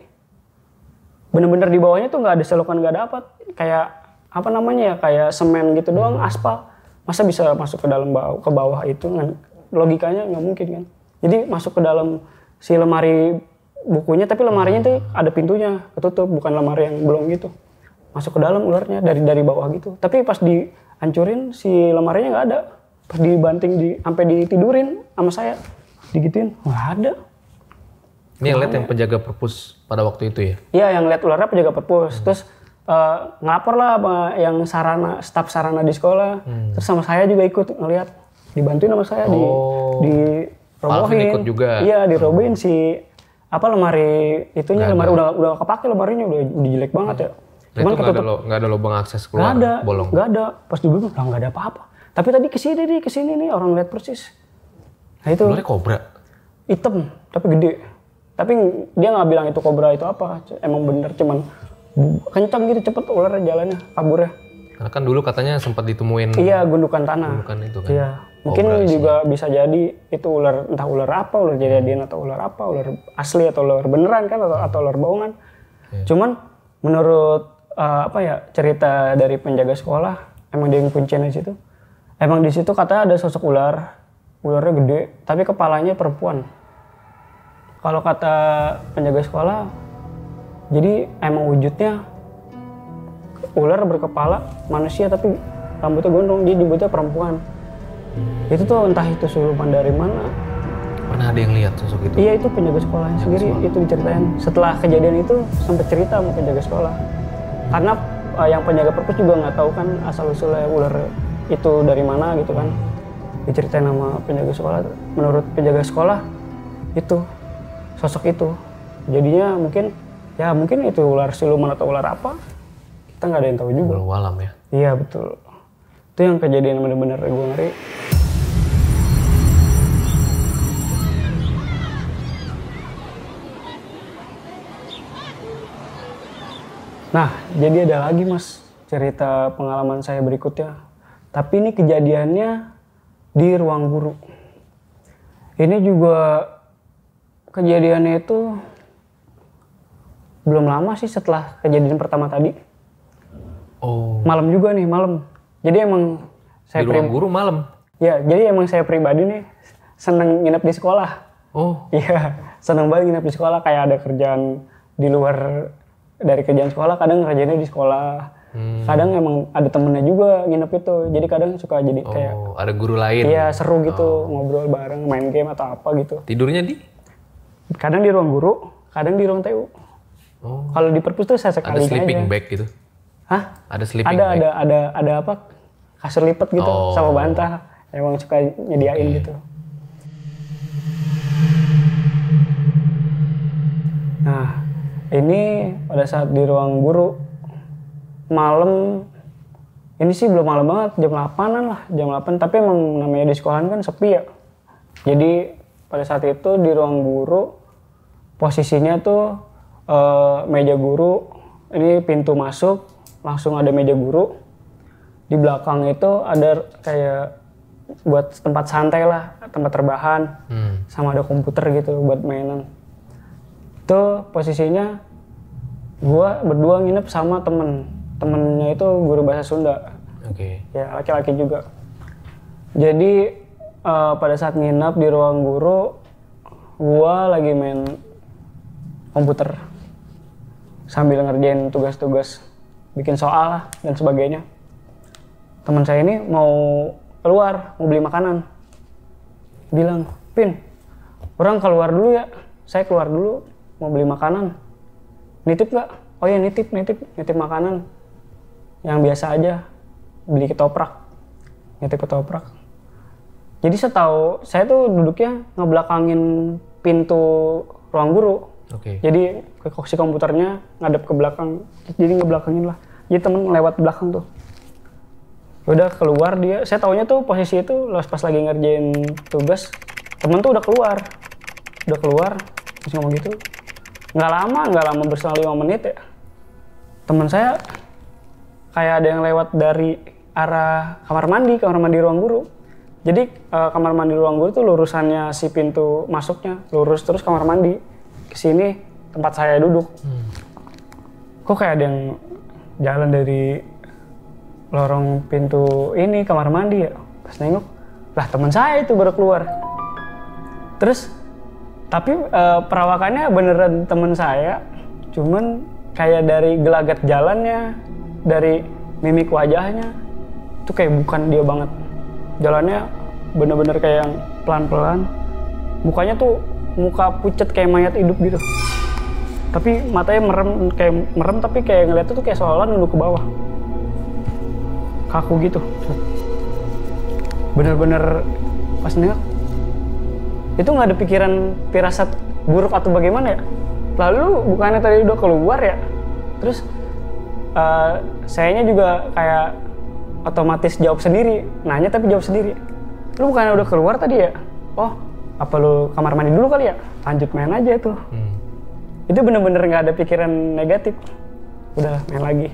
Bener-bener di bawahnya tuh nggak ada selokan, nggak ada apa. Kayak apa namanya ya, kayak semen gitu doang, aspal. Masa bisa masuk ke dalam ke bawah itu? Logikanya nggak mungkin kan. Jadi masuk ke dalam si lemari bukunya, tapi lemarinya tuh ada pintunya, ketutup, bukan lemari yang belum gitu. Masuk ke dalam ularnya dari bawah gitu. Tapi pas dihancurin si lemarinya nggak ada. Pas dibanting sampai ditidurin sama saya, digituin, nggak ada. Ini lihat yang penjaga perpus pada waktu itu ya? Iya, yang lihat ularnya penjaga perpus. Terus ngelapor lah sama yang staf sarana di sekolah. Terus sama saya juga ikut ngeliat, dibantuin sama saya dirobohin. Ikut juga. Iya, dirobohin si lemari itunya, lemari udah kepake, lemarinya udah jelek banget ya. Cuman nggak ada lubang akses keluar, bolong. Nggak ada. Pas dulu nggak ada apa-apa. Tapi tadi kesini nih orang lihat persis. Nah itu. Ularnya kobra. Hitam, tapi gede. Tapi dia nggak bilang itu kobra itu apa. Emang bener cuman kencang gitu, cepet ularnya jalannya, kaburnya. Karena kan dulu katanya sempat ditemuin. Iya, gundukan tanah. Gundukan itu kan. Iya. Mungkin juga bisa jadi itu ular, entah ular apa, ular jadian atau ular apa, ular asli atau ular beneran kan, atau ular bohongan. Yeah. Cuman menurut cerita dari penjaga sekolah, emang dia yang kuncian di situ. Emang di situ katanya ada sosok ular, ularnya gede, tapi kepalanya perempuan. Kalau kata penjaga sekolah, jadi emang wujudnya ular berkepala manusia tapi rambutnya gondrong, jadi dibuatnya perempuan. Itu tuh entah itu siluman dari mana. Pernah ada yang lihat sosok itu? Iya, itu penjaga sekolahnya sendiri, itu diceritain. Setelah kejadian itu sempat cerita sama penjaga sekolah. Karena yang penjaga perpus juga nggak tahu kan asal usulnya ular itu dari mana gitu kan. Diceritain sama penjaga sekolah, menurut penjaga sekolah itu sosok itu. Jadinya mungkin itu ular siluman atau ular apa, kita nggak ada yang tahu juga. Walau alam ya. Iya betul. Itu yang kejadian bener-bener gue ngeri. Nah, jadi ada lagi mas cerita pengalaman saya berikutnya. Tapi ini kejadiannya di ruang guru. Ini juga kejadiannya itu belum lama sih setelah kejadian pertama tadi. Oh. Malam juga nih, malam. Jadi emang saya Di ruang guru malam? Ya, jadi emang saya pribadi nih seneng nginep di sekolah. Oh. Iya, seneng banget nginep di sekolah. Kayak ada kerjaan di luar dari kerjaan sekolah, kadang kerjanya di sekolah. Kadang emang ada temennya juga nginep itu. Jadi kadang suka jadi kayak... ada guru lain? Iya, seru gitu. Ngobrol bareng, main game atau apa gitu. Tidurnya di? Kadang di ruang guru, kadang di ruang TU. Oh. Kalau di perpus tuh saya sekali Ada sleeping aja. bag gitu? Hah? Ada sleeping bag? Ada apa? Kasur lipat gitu sama bantal. Emang suka nyediain gitu. Nah, ini pada saat di ruang guru malam, ini sih belum malam banget, jam 8-an lah, jam 8. Tapi emang namanya di sekolahan kan sepi ya. Jadi pada saat itu di ruang guru posisinya tuh meja guru, ini pintu masuk langsung ada meja guru. Di belakang itu ada kayak buat tempat santai lah, tempat rebahan, sama ada komputer gitu buat mainan. Itu posisinya gua berdua nginep sama temennya itu guru bahasa Sunda. Oke. Ya laki-laki juga. Jadi pada saat nginep di ruang guru, gua lagi main komputer sambil ngerjain tugas-tugas, bikin soal lah dan sebagainya. Teman saya ini mau keluar, mau beli makanan. Bilang, "Pin, orang keluar dulu ya, saya keluar dulu mau beli makanan. Nitip nggak?" "Oh ya nitip makanan. Yang biasa aja, beli ketoprak." Nitip ketoprak. Jadi setahu saya tuh duduknya ngebelakangin pintu ruang guru. Oke. Jadi si komputernya ngadep ke belakang, jadi ngebelakangin lah. Jadi temen lewat belakang tuh. Udah keluar dia, saya taunya tuh posisi itu pas lagi ngerjain tugas, temen tuh udah keluar, terus ngomong gitu. Nggak lama berselang 5 menit ya. Temen saya kayak ada yang lewat dari arah kamar mandi ruang guru. Jadi kamar mandi ruang guru tuh lurusannya si pintu masuknya, lurus terus kamar mandi. Kesini tempat saya duduk. Kok kayak ada yang jalan dari lorong pintu ini kamar mandi ya. Pas nengok, lah teman saya itu baru keluar. Terus tapi perawakannya beneran teman saya, cuman kayak dari gelagat jalannya, dari mimik wajahnya itu kayak bukan dia banget. Jalannya bener-bener kayak yang pelan-pelan, mukanya tuh muka pucet kayak mayat hidup gitu. Tapi matanya merem tapi kayak ngeliat tuh kayak seolah nunduk ke bawah. Kaku gitu. Bener-bener pas nengok, itu nggak ada pikiran firasat buruk atau bagaimana ya. Lalu bukannya tadi udah keluar ya, terus sayanya juga kayak otomatis jawab sendiri, nanya tapi jawab sendiri. Lu bukannya udah keluar tadi ya? Oh, apa lu kamar mandi dulu kali ya? Lanjut main aja tuh. Itu bener-bener nggak ada pikiran negatif. Udah main lagi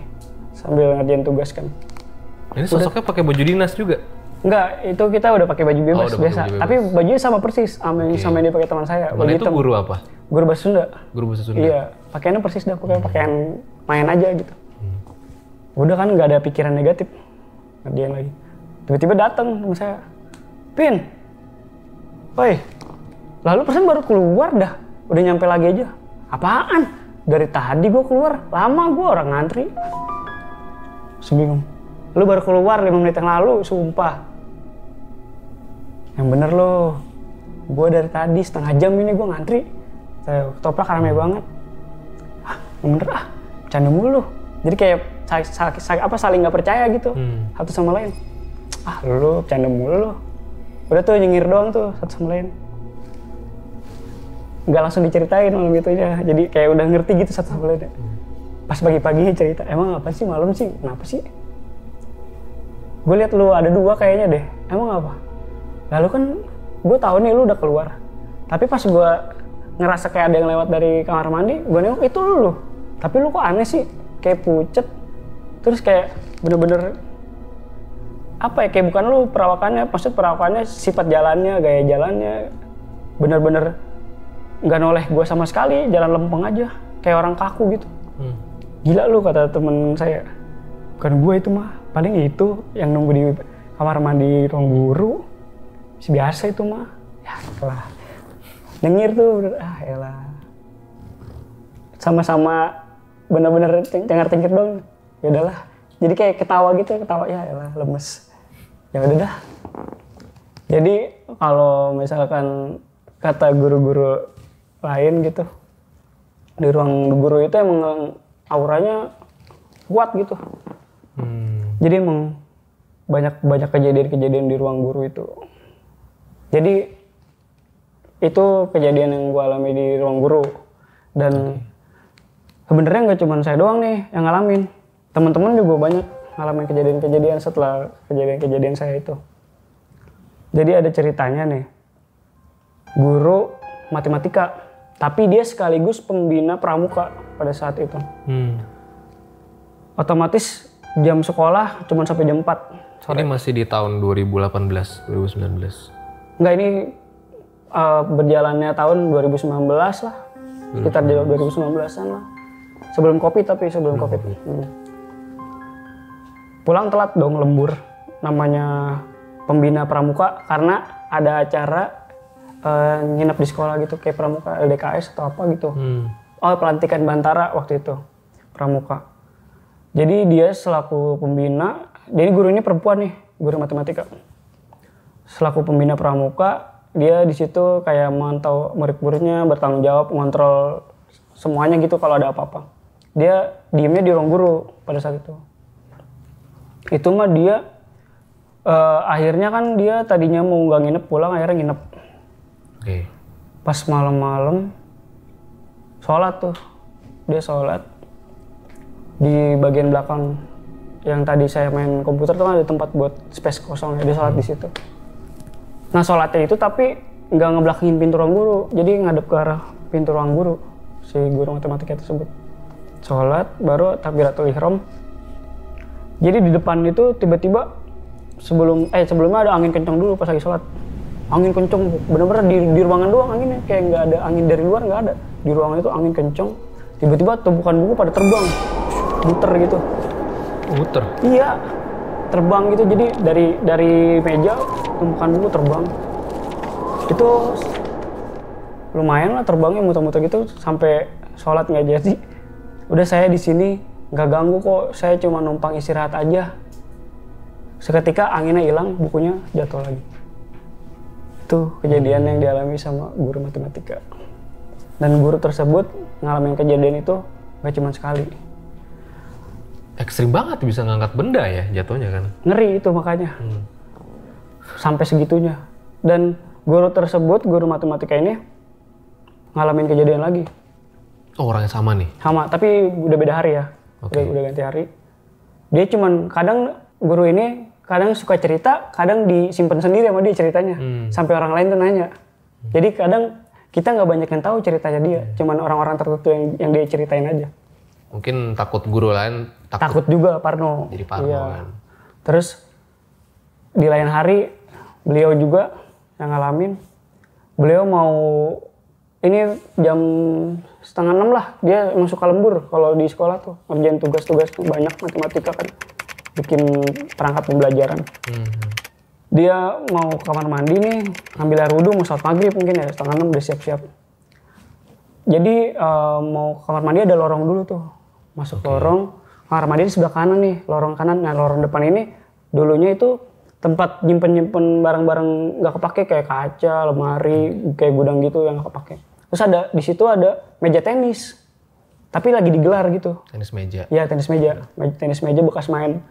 sambil ngerjain tugas kan. Ini sosoknya pakai baju dinas juga? Enggak, itu kita udah pakai baju bebas biasa. Baju bebas. Tapi bajunya sama persis sama yang dia pakai teman saya. Teman itu guru apa? Guru bahasa Sunda. Guru bahasa Sunda. Iya, pakaiannya persis dah, pakaian main aja gitu. Udah kan nggak ada pikiran negatif. Ngerjain lagi. Tiba-tiba datang sama saya. "Pin, woi, lalu persen baru keluar dah. Udah nyampe lagi aja." "Apaan? Dari tadi gua keluar. Lama gua orang ngantri." Sebingung. "Lu baru keluar 5 menit yang lalu, sumpah." "Yang bener lo. Gua dari tadi setengah jam ini gua ngantri. Ketoprak rame banget." "Ah, yang bener ah. Bercanda mulu." Jadi kayak saling nggak percaya gitu satu sama lain. Ah lu bercanda mulu lu. Udah tuh nyengir doang tuh satu sama lain. Nggak langsung diceritain malam itu aja. Jadi kayak udah ngerti gitu satu sama lain. Pas pagi-pagi cerita, emang apa sih malam sih? Kenapa sih? Gue lihat lu ada 2 kayaknya deh. Emang apa? Lalu kan gue tahu nih lu udah keluar. Tapi pas gue ngerasa kayak ada yang lewat dari kamar mandi, gue nengok itu lu. Tapi lu kok aneh sih? Kayak pucet. Terus kayak bener-bener apa ya, kayak bukan lu perawakannya, maksud perawakannya, sifat jalannya, gaya jalannya bener-bener nggak noleh gue sama sekali, jalan lempeng aja, kayak orang kaku gitu. Gila lu, kata temen saya. Bukan gue itu mah, paling itu yang nunggu di kamar mandi ruang guru, biasa itu mah. Ya lah, nyengir tuh, elah. Sama-sama bener-bener cengar-cengir dong. Ya udahlah, jadi kayak ketawa gitu, ketawa ya elah, lemes. Ya udah dah. Jadi kalau misalkan kata guru-guru lain gitu, di ruang guru itu emang auranya kuat gitu. Jadi emang banyak kejadian-kejadian di ruang guru itu. Jadi itu kejadian yang gue alami di ruang guru. Dan sebenarnya nggak cuma saya doang nih yang ngalamin. Teman-teman juga banyak ngalamin kejadian-kejadian setelah kejadian-kejadian saya itu. Jadi ada ceritanya nih, guru matematika, tapi dia sekaligus pembina pramuka pada saat itu. Otomatis jam sekolah cuma sampai jam 4 sore. Ini masih di tahun 2018, 2019? Enggak, ini berjalannya tahun 2019 lah, sekitar 2019an lah. Sebelum Covid, tapi sebelum Covid. Pulang telat dong, lembur. Namanya pembina pramuka karena ada acara nginep di sekolah gitu, kayak pramuka LDKS atau apa gitu. Oh, pelantikan Bantara waktu itu, pramuka. Jadi dia selaku pembina, jadi gurunya perempuan nih, guru matematika. Selaku pembina pramuka, dia di situ kayak memantau murid-muridnya, bertanggung jawab, ngontrol semuanya gitu kalau ada apa-apa. Dia diemnya di ruang guru pada saat itu. Itu mah dia akhirnya kan dia tadinya mau nggak nginep, pulang akhirnya nginep. Pas malam-malam sholat tuh, dia sholat di bagian belakang yang tadi saya main komputer tuh kan ada tempat buat space kosong ya, dia sholat di situ. Nah sholatnya itu tapi nggak ngebelakangin pintu ruang guru, jadi ngadep ke arah pintu ruang guru si guru matematika tersebut. Sholat baru takbiratul ihram. Jadi di depan itu tiba-tiba sebelumnya ada angin kencang dulu pas lagi sholat. Angin kencang, bener-bener di ruangan doang anginnya, kayak nggak ada angin dari luar, nggak ada. Di ruangan itu angin kencang, tiba-tiba tumpukan buku pada terbang, muter gitu. Muter? Iya, terbang gitu. Jadi dari meja tumpukan buku terbang. Itu lumayan lah terbangnya, muter-muter gitu sampai sholat nggak jadi. Udah saya di sini nggak ganggu kok, saya cuma numpang istirahat aja. Seketika anginnya hilang, bukunya jatuh lagi. Itu kejadian yang dialami sama guru matematika. Dan guru tersebut ngalamin kejadian itu nggak cuma sekali. Ekstrim banget bisa ngangkat benda ya jatuhnya kan? Ngeri itu makanya. Sampai segitunya. Dan guru tersebut, guru matematika ini ngalamin kejadian lagi. Oh, orangnya sama nih? Sama, tapi udah beda hari ya. Udah ganti hari. Dia cuman kadang guru ini kadang suka cerita, kadang disimpan sendiri sama dia ceritanya. Sampai orang lain tuh nanya. Jadi kadang kita nggak banyak yang tahu ceritanya dia. Cuman orang-orang tertentu yang dia ceritain aja. Mungkin takut guru lain takut juga, parno. Jadi parno kan. Terus di lain hari beliau juga yang ngalamin. Beliau mau ini jam 5:30 lah, dia emang suka lembur kalau di sekolah tuh, ngerjain tugas-tugas tuh banyak matematika kan, bikin perangkat pembelajaran. Dia mau ke kamar mandi nih, ngambil air wudhu, mau sholat maghrib mungkin ya, 5:30 udah siap-siap. Jadi mau ke kamar mandi ada lorong dulu tuh, masuk lorong, kamar mandi di sebelah kanan nih, lorong kanan. Nah lorong depan ini dulunya itu tempat nyimpen barang-barang nggak kepake kayak kaca, lemari, kayak gudang gitu yang nggak kepake. Terus ada di situ ada meja tenis. tapi lagi digelar gitu. Tenis meja. Ya tenis meja bekas main.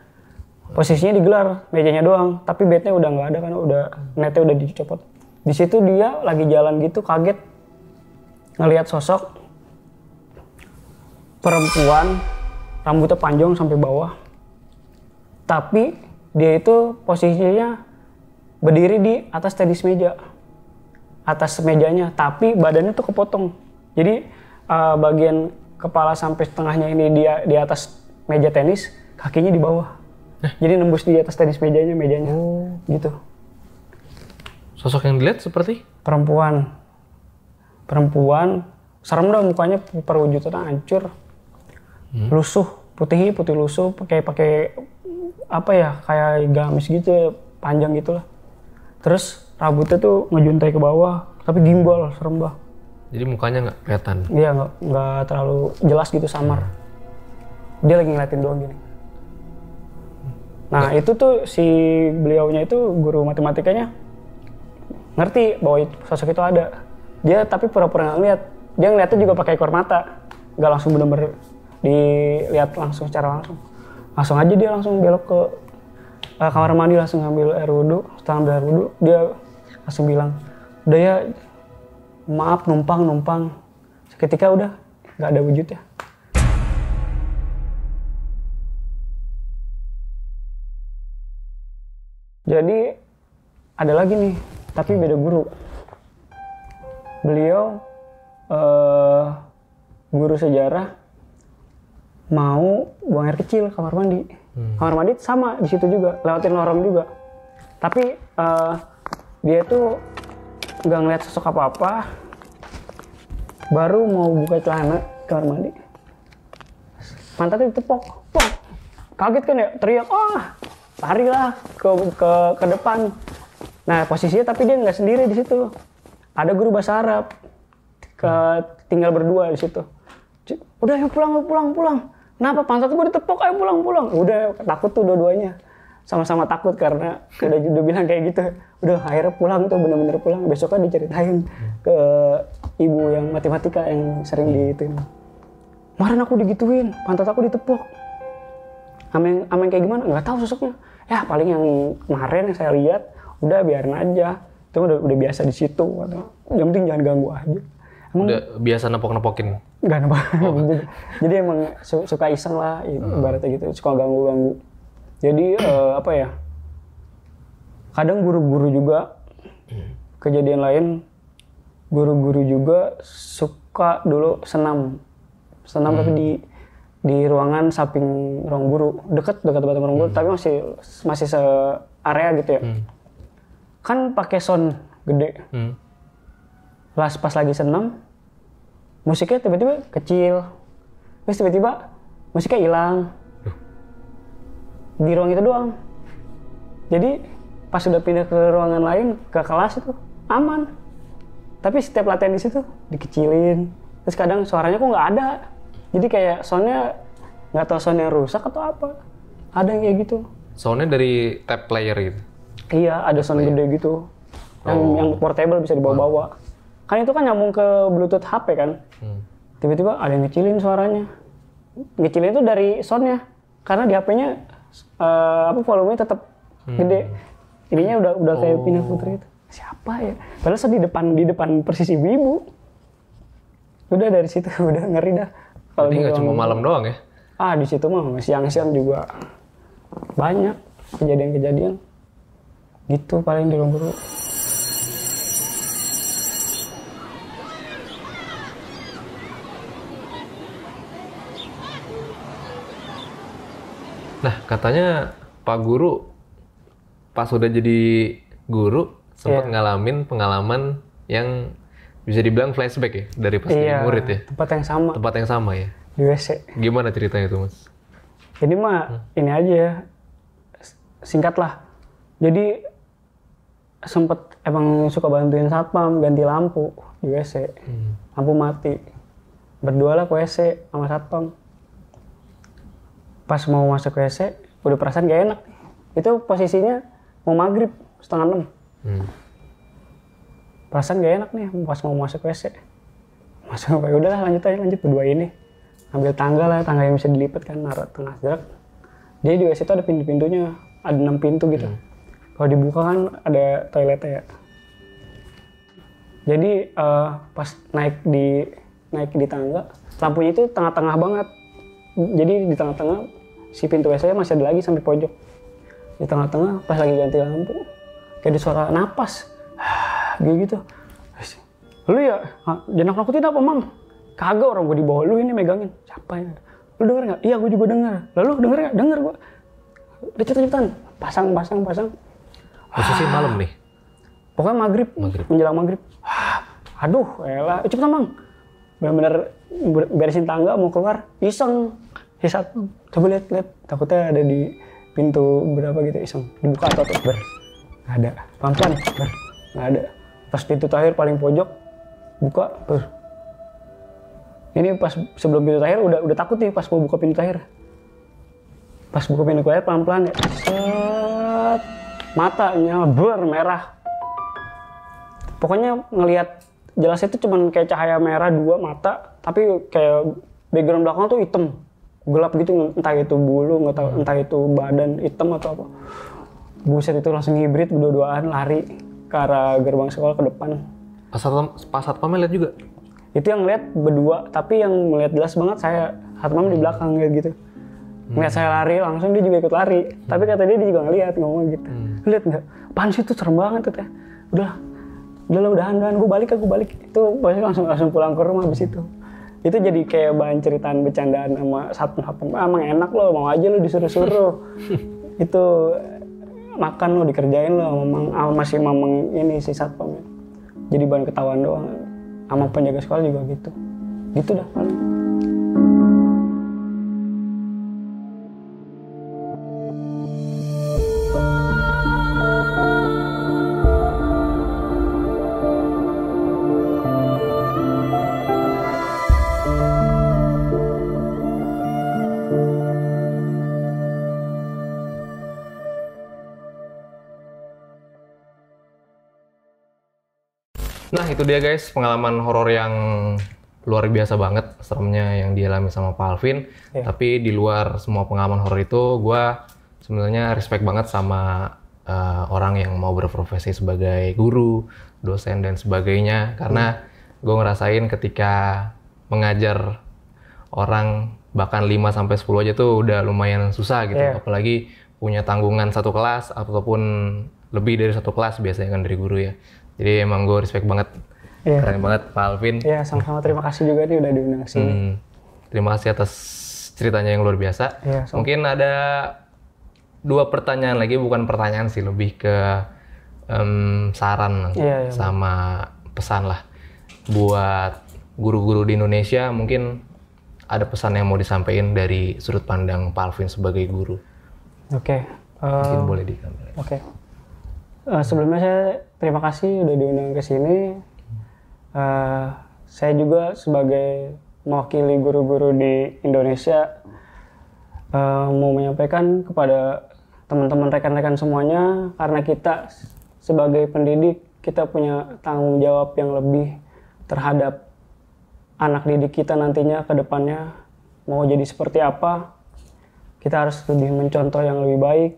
Posisinya digelar, mejanya doang, tapi bednya udah nggak ada kan, udah netnya udah dicopot. Di situ dia lagi jalan gitu kaget ngelihat sosok perempuan, rambutnya panjang sampai bawah. Tapi dia itu posisinya berdiri di atas tenis meja, atas mejanya, tapi badannya tuh kepotong. Jadi bagian kepala sampai setengahnya ini dia di atas meja tenis, kakinya di bawah. Jadi nembus di atas tenis mejanya. Gitu. Sosok yang dilihat seperti? Perempuan, serem dah mukanya, perwujudannya hancur, lusuh, putih lusuh, pakai apa ya, kayak gamis gitu, panjang gitulah. Terus rambutnya tuh ngejuntai ke bawah, tapi gimbal, serem bah. Jadi mukanya nggak kelihatan? Iya, nggak terlalu jelas gitu, samar. Dia lagi ngeliatin doang gini. Nah itu tuh si beliaunya itu guru matematikanya ngerti bahwa sosok itu ada. Dia tapi pura-pura nggak ngeliat. Dia ngeliatnya juga pakai ekor mata, nggak langsung bener-bener dilihat langsung secara langsung. Langsung aja dia langsung belok ke kamar mandi, langsung ngambil air wudhu. Setelah ambil air wudhu dia langsung bilang, udah ya maaf numpang. Seketika udah nggak ada wujudnya. Jadi ada lagi nih, tapi beda guru. Beliau guru sejarah mau buang air kecil kamar mandi. Kamar mandi sama di situ juga, lewatin lorong juga. Tapi dia tuh nggak ngeliat sosok apa-apa. Baru mau buka celana kamar mandi, pantatnya ditepok, pok. Kaget kan ya, teriak, larilah ke depan. Nah posisinya tapi dia nggak sendiri di situ. Ada guru bahasa Arab, tinggal berdua di situ. Udah ayo pulang. Kenapa pantat gue ditepok? Ayo pulang. Udah takut tuh dua-duanya, sama-sama takut karena udah bilang kayak gitu. Udah akhirnya pulang tuh, bener-bener pulang. Besoknya diceritain ke ibu yang matematika yang sering diituin. Kemarin aku digituin, pantat aku ditepok. Amin kayak gimana? Nggak tahu sosoknya. Ya paling yang kemarin yang saya lihat, udah biarin aja. Itu udah biasa di situ. Yang penting jangan ganggu aja. Emang udah biasa nepok-nepokin? Nggak nepok. Jadi emang suka iseng lah, ibaratnya gitu. Suka ganggu-ganggu. Jadi apa ya? Kadang guru-guru juga, kejadian lain, guru-guru juga suka dulu senam tapi di ruangan samping ruang guru, dekat banget ruang guru, tapi masih se-area gitu ya. Kan pakai sound gede. Pas lagi senam, musiknya tiba-tiba kecil. Terus tiba-tiba musiknya hilang. Di ruang itu doang. Jadi pas udah pindah ke ruangan lain, ke kelas itu aman. Tapi setiap latihan di situ dikecilin. Terus kadang suaranya kok nggak ada. Jadi kayak soundnya nggak tahu soundnya rusak atau apa. Ada yang kayak gitu. Soundnya dari tape player gitu? Iya, ada sound gede gitu. Yang portable bisa dibawa-bawa. Kan itu kan nyambung ke Bluetooth HP kan. Tiba-tiba ada yang ngecilin suaranya. Ngecilin itu dari soundnya. Karena di HP-nya volumenya tetap gede. Ininya udah kayak pindah puter gitu. Siapa ya? Padahal di depan persis ibu-ibu. Udah dari situ udah ngeri dah. Jadi nggak cuma malam doang ya? Di situ mah siang-siang juga banyak kejadian-kejadian. Gitu paling di ruang guru. Nah, katanya Pak Guru pas udah jadi guru sempat ngalamin pengalaman yang bisa dibilang flashback ya dari pas jadi murid ya. Tempat yang sama ya. Di WC. Gimana ceritanya itu, Mas? Jadi mah ini aja ya. Singkat lah. Jadi sempet emang suka bantuin satpam ganti lampu di WC. Lampu mati. Berdua lah ke WC sama satpam. Pas mau masuk WC, udah perasaan gak enak. Itu posisinya mau maghrib, 5:30. Perasaan gak enak nih pas mau masuk WC. Masuk, udahlah lanjut berdua ini. ambil tangga lah, tangga yang bisa dilipat kan, naruh tengah jerak. Jadi di WC itu ada pintu-pintunya, ada 6 pintu gitu. Kalau dibuka kan ada toiletnya ya. Jadi pas naik di tangga, lampunya itu tengah-tengah banget. Jadi di tengah-tengah si pintu WC masih ada lagi sampai pojok. Di tengah-tengah pas lagi ganti lampu, kayak ada suara napas, gitu. Lu ya, jangan nakutin apa Mam? Kagak, orang gue di bawah lu ini megangin. Siapa ya? Lu denger nggak? Iya gue juga denger. Lalu denger nggak? Denger gue. Udah cepetan, pasang. Posisi malam nih. Pokoknya maghrib. Menjelang maghrib. Aduh, elah, cepetan Bang. Bener-bener beresin tangga mau keluar, iseng. Hisap, coba lihat. Takutnya ada di pintu berapa gitu, iseng. Dibuka atau tuh, nggak ada. Pelan-pelan, nggak ada. Pas pintu terakhir paling pojok, buka, Ini pas sebelum pintu terakhir udah takut nih pas mau buka pintu terakhir. Pas buka pintu terakhir pelan-pelan ya, set, matanya merah. Pokoknya ngelihat jelas itu cuman kayak cahaya merah 2 mata, tapi kayak background belakang tuh hitam, gelap gitu, entah itu bulu, entah itu badan hitam atau apa. Buset, itu langsung hibrid, berdua-duaan lari ke arah gerbang sekolah ke depan. Pas satpamnya lihat juga? Itu yang ngeliat berdua, tapi yang melihat jelas banget saya, satpam di belakang gitu. Ngeliat saya lari, langsung dia juga ikut lari. Tapi kata dia juga ngeliat, ngomong gitu. Lihat nggak? Apaan sih itu, serem banget tuh teh. Udahan, gue balik. Itu pasti langsung pulang ke rumah habis itu. Itu jadi kayak bahan ceritaan bercandaan sama satpam. Emang enak lo, mau aja lo disuruh-suruh. Itu makan lo, dikerjain lo sama masih mamang ini si satpam. Jadi bahan ketahuan doang. Sama penjaga sekolah juga gitu. Gitu dah paling. Nah itu dia guys, pengalaman horor yang luar biasa banget seremnya yang dialami sama Pak Alvin. Tapi di luar semua pengalaman horor itu, gue sebenarnya respect banget sama orang yang mau berprofesi sebagai guru, dosen dan sebagainya. Karena gue ngerasain ketika mengajar orang bahkan 5-10 aja tuh udah lumayan susah gitu. Apalagi punya tanggungan satu kelas ataupun lebih dari satu kelas biasanya kan dari guru ya. Jadi emang gue respect banget, keren banget Pak Alvin. Iya, sama-sama, terima kasih juga nih udah diundang ke sini. Terima kasih atas ceritanya yang luar biasa. Mungkin ada 2 pertanyaan lagi, bukan pertanyaan sih, lebih ke saran sama pesan lah. Buat guru-guru di Indonesia, mungkin ada pesan yang mau disampaikan dari sudut pandang Pak Alvin sebagai guru. Mungkin boleh di kamera. Sebelumnya saya terima kasih udah diundang ke sini. Saya juga sebagai mewakili guru-guru di Indonesia mau menyampaikan kepada teman-teman rekan-rekan semuanya, karena kita sebagai pendidik kita punya tanggung jawab yang lebih terhadap anak didik kita nantinya ke depannya mau jadi seperti apa. Kita harus lebih mencontoh yang lebih baik.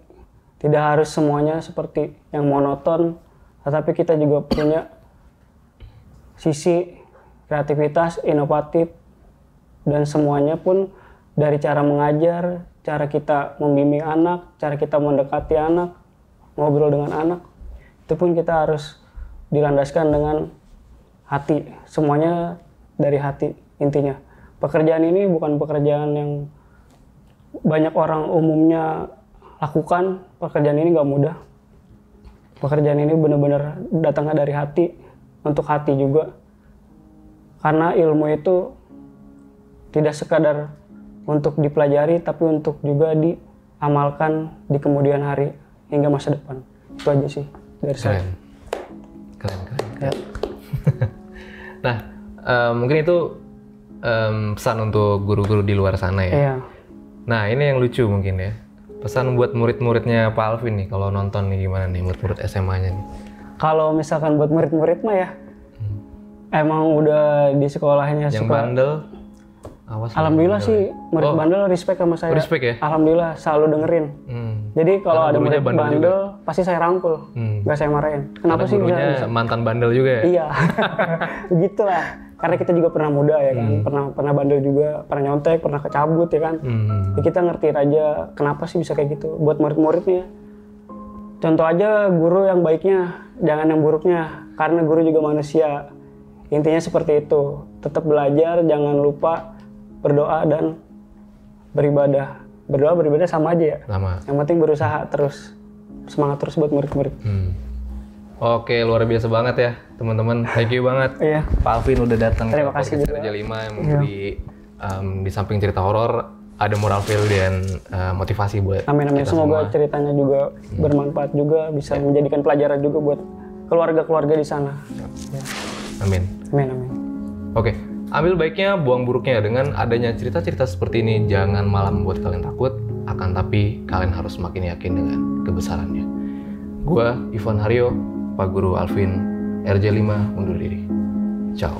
Tidak harus semuanya seperti yang monoton, tetapi kita juga punya sisi kreativitas, inovatif, dan semuanya pun dari cara mengajar, cara kita membimbing anak, cara kita mendekati anak, ngobrol dengan anak, itu pun kita harus dilandaskan dengan hati. Semuanya dari hati intinya. Pekerjaan ini bukan pekerjaan yang banyak orang umumnya lakukan. Pekerjaan ini nggak mudah. Pekerjaan ini benar-benar datangnya dari hati, untuk hati juga. Karena ilmu itu tidak sekadar untuk dipelajari, tapi untuk juga diamalkan di kemudian hari hingga masa depan. Itu aja sih dari saya. Keren. Nah, mungkin itu pesan untuk guru-guru di luar sana ya. Nah, ini yang lucu mungkin ya. Pesan buat murid-muridnya Pak Alvin nih, kalau nonton nih gimana nih, murid-murid SMA-nya nih? Kalau misalkan buat murid-murid mah ya, emang udah di sekolahnya yang bandel Awas. Alhamdulillah bandel. sih murid Oh. bandel respect sama saya. Respect ya? Alhamdulillah selalu dengerin. Jadi kalau Karena ada gurunya murid bandel bandel, pasti saya rangkul, nggak saya marahin. Kenapa Karena sih gurunya bisa? mantan bandel juga ya? Iya, begitulah. Karena kita juga pernah muda ya kan, pernah bandel juga, pernah nyontek, pernah kecabut ya kan. Ya kita ngerti aja kenapa sih bisa kayak gitu. Buat murid-muridnya, contoh aja guru yang baiknya, jangan yang buruknya. Karena guru juga manusia. Intinya seperti itu. Tetap belajar, jangan lupa berdoa dan beribadah. Berdoa beribadah sama aja ya. Sama. Yang penting berusaha terus, semangat terus buat murid-murid. Oke, luar biasa banget ya teman-teman. Thank you banget. Iya. Pak Alvin udah datang ke Terima kasih podcast juga. Raja 5 yang memberi di samping cerita horor ada moral value dan motivasi buat Amin amin. kita Semoga semua. ceritanya juga bermanfaat juga, bisa menjadikan pelajaran juga buat keluarga-keluarga di sana. Amin. Amin amin. Oke, ambil baiknya, buang buruknya. Dengan adanya cerita-cerita seperti ini, jangan malah membuat kalian takut, akan tapi kalian harus semakin yakin dengan kebesarannya. Gua Ivan Haryo, Pak Guru Alvin, RJ5 undur diri. Ciao.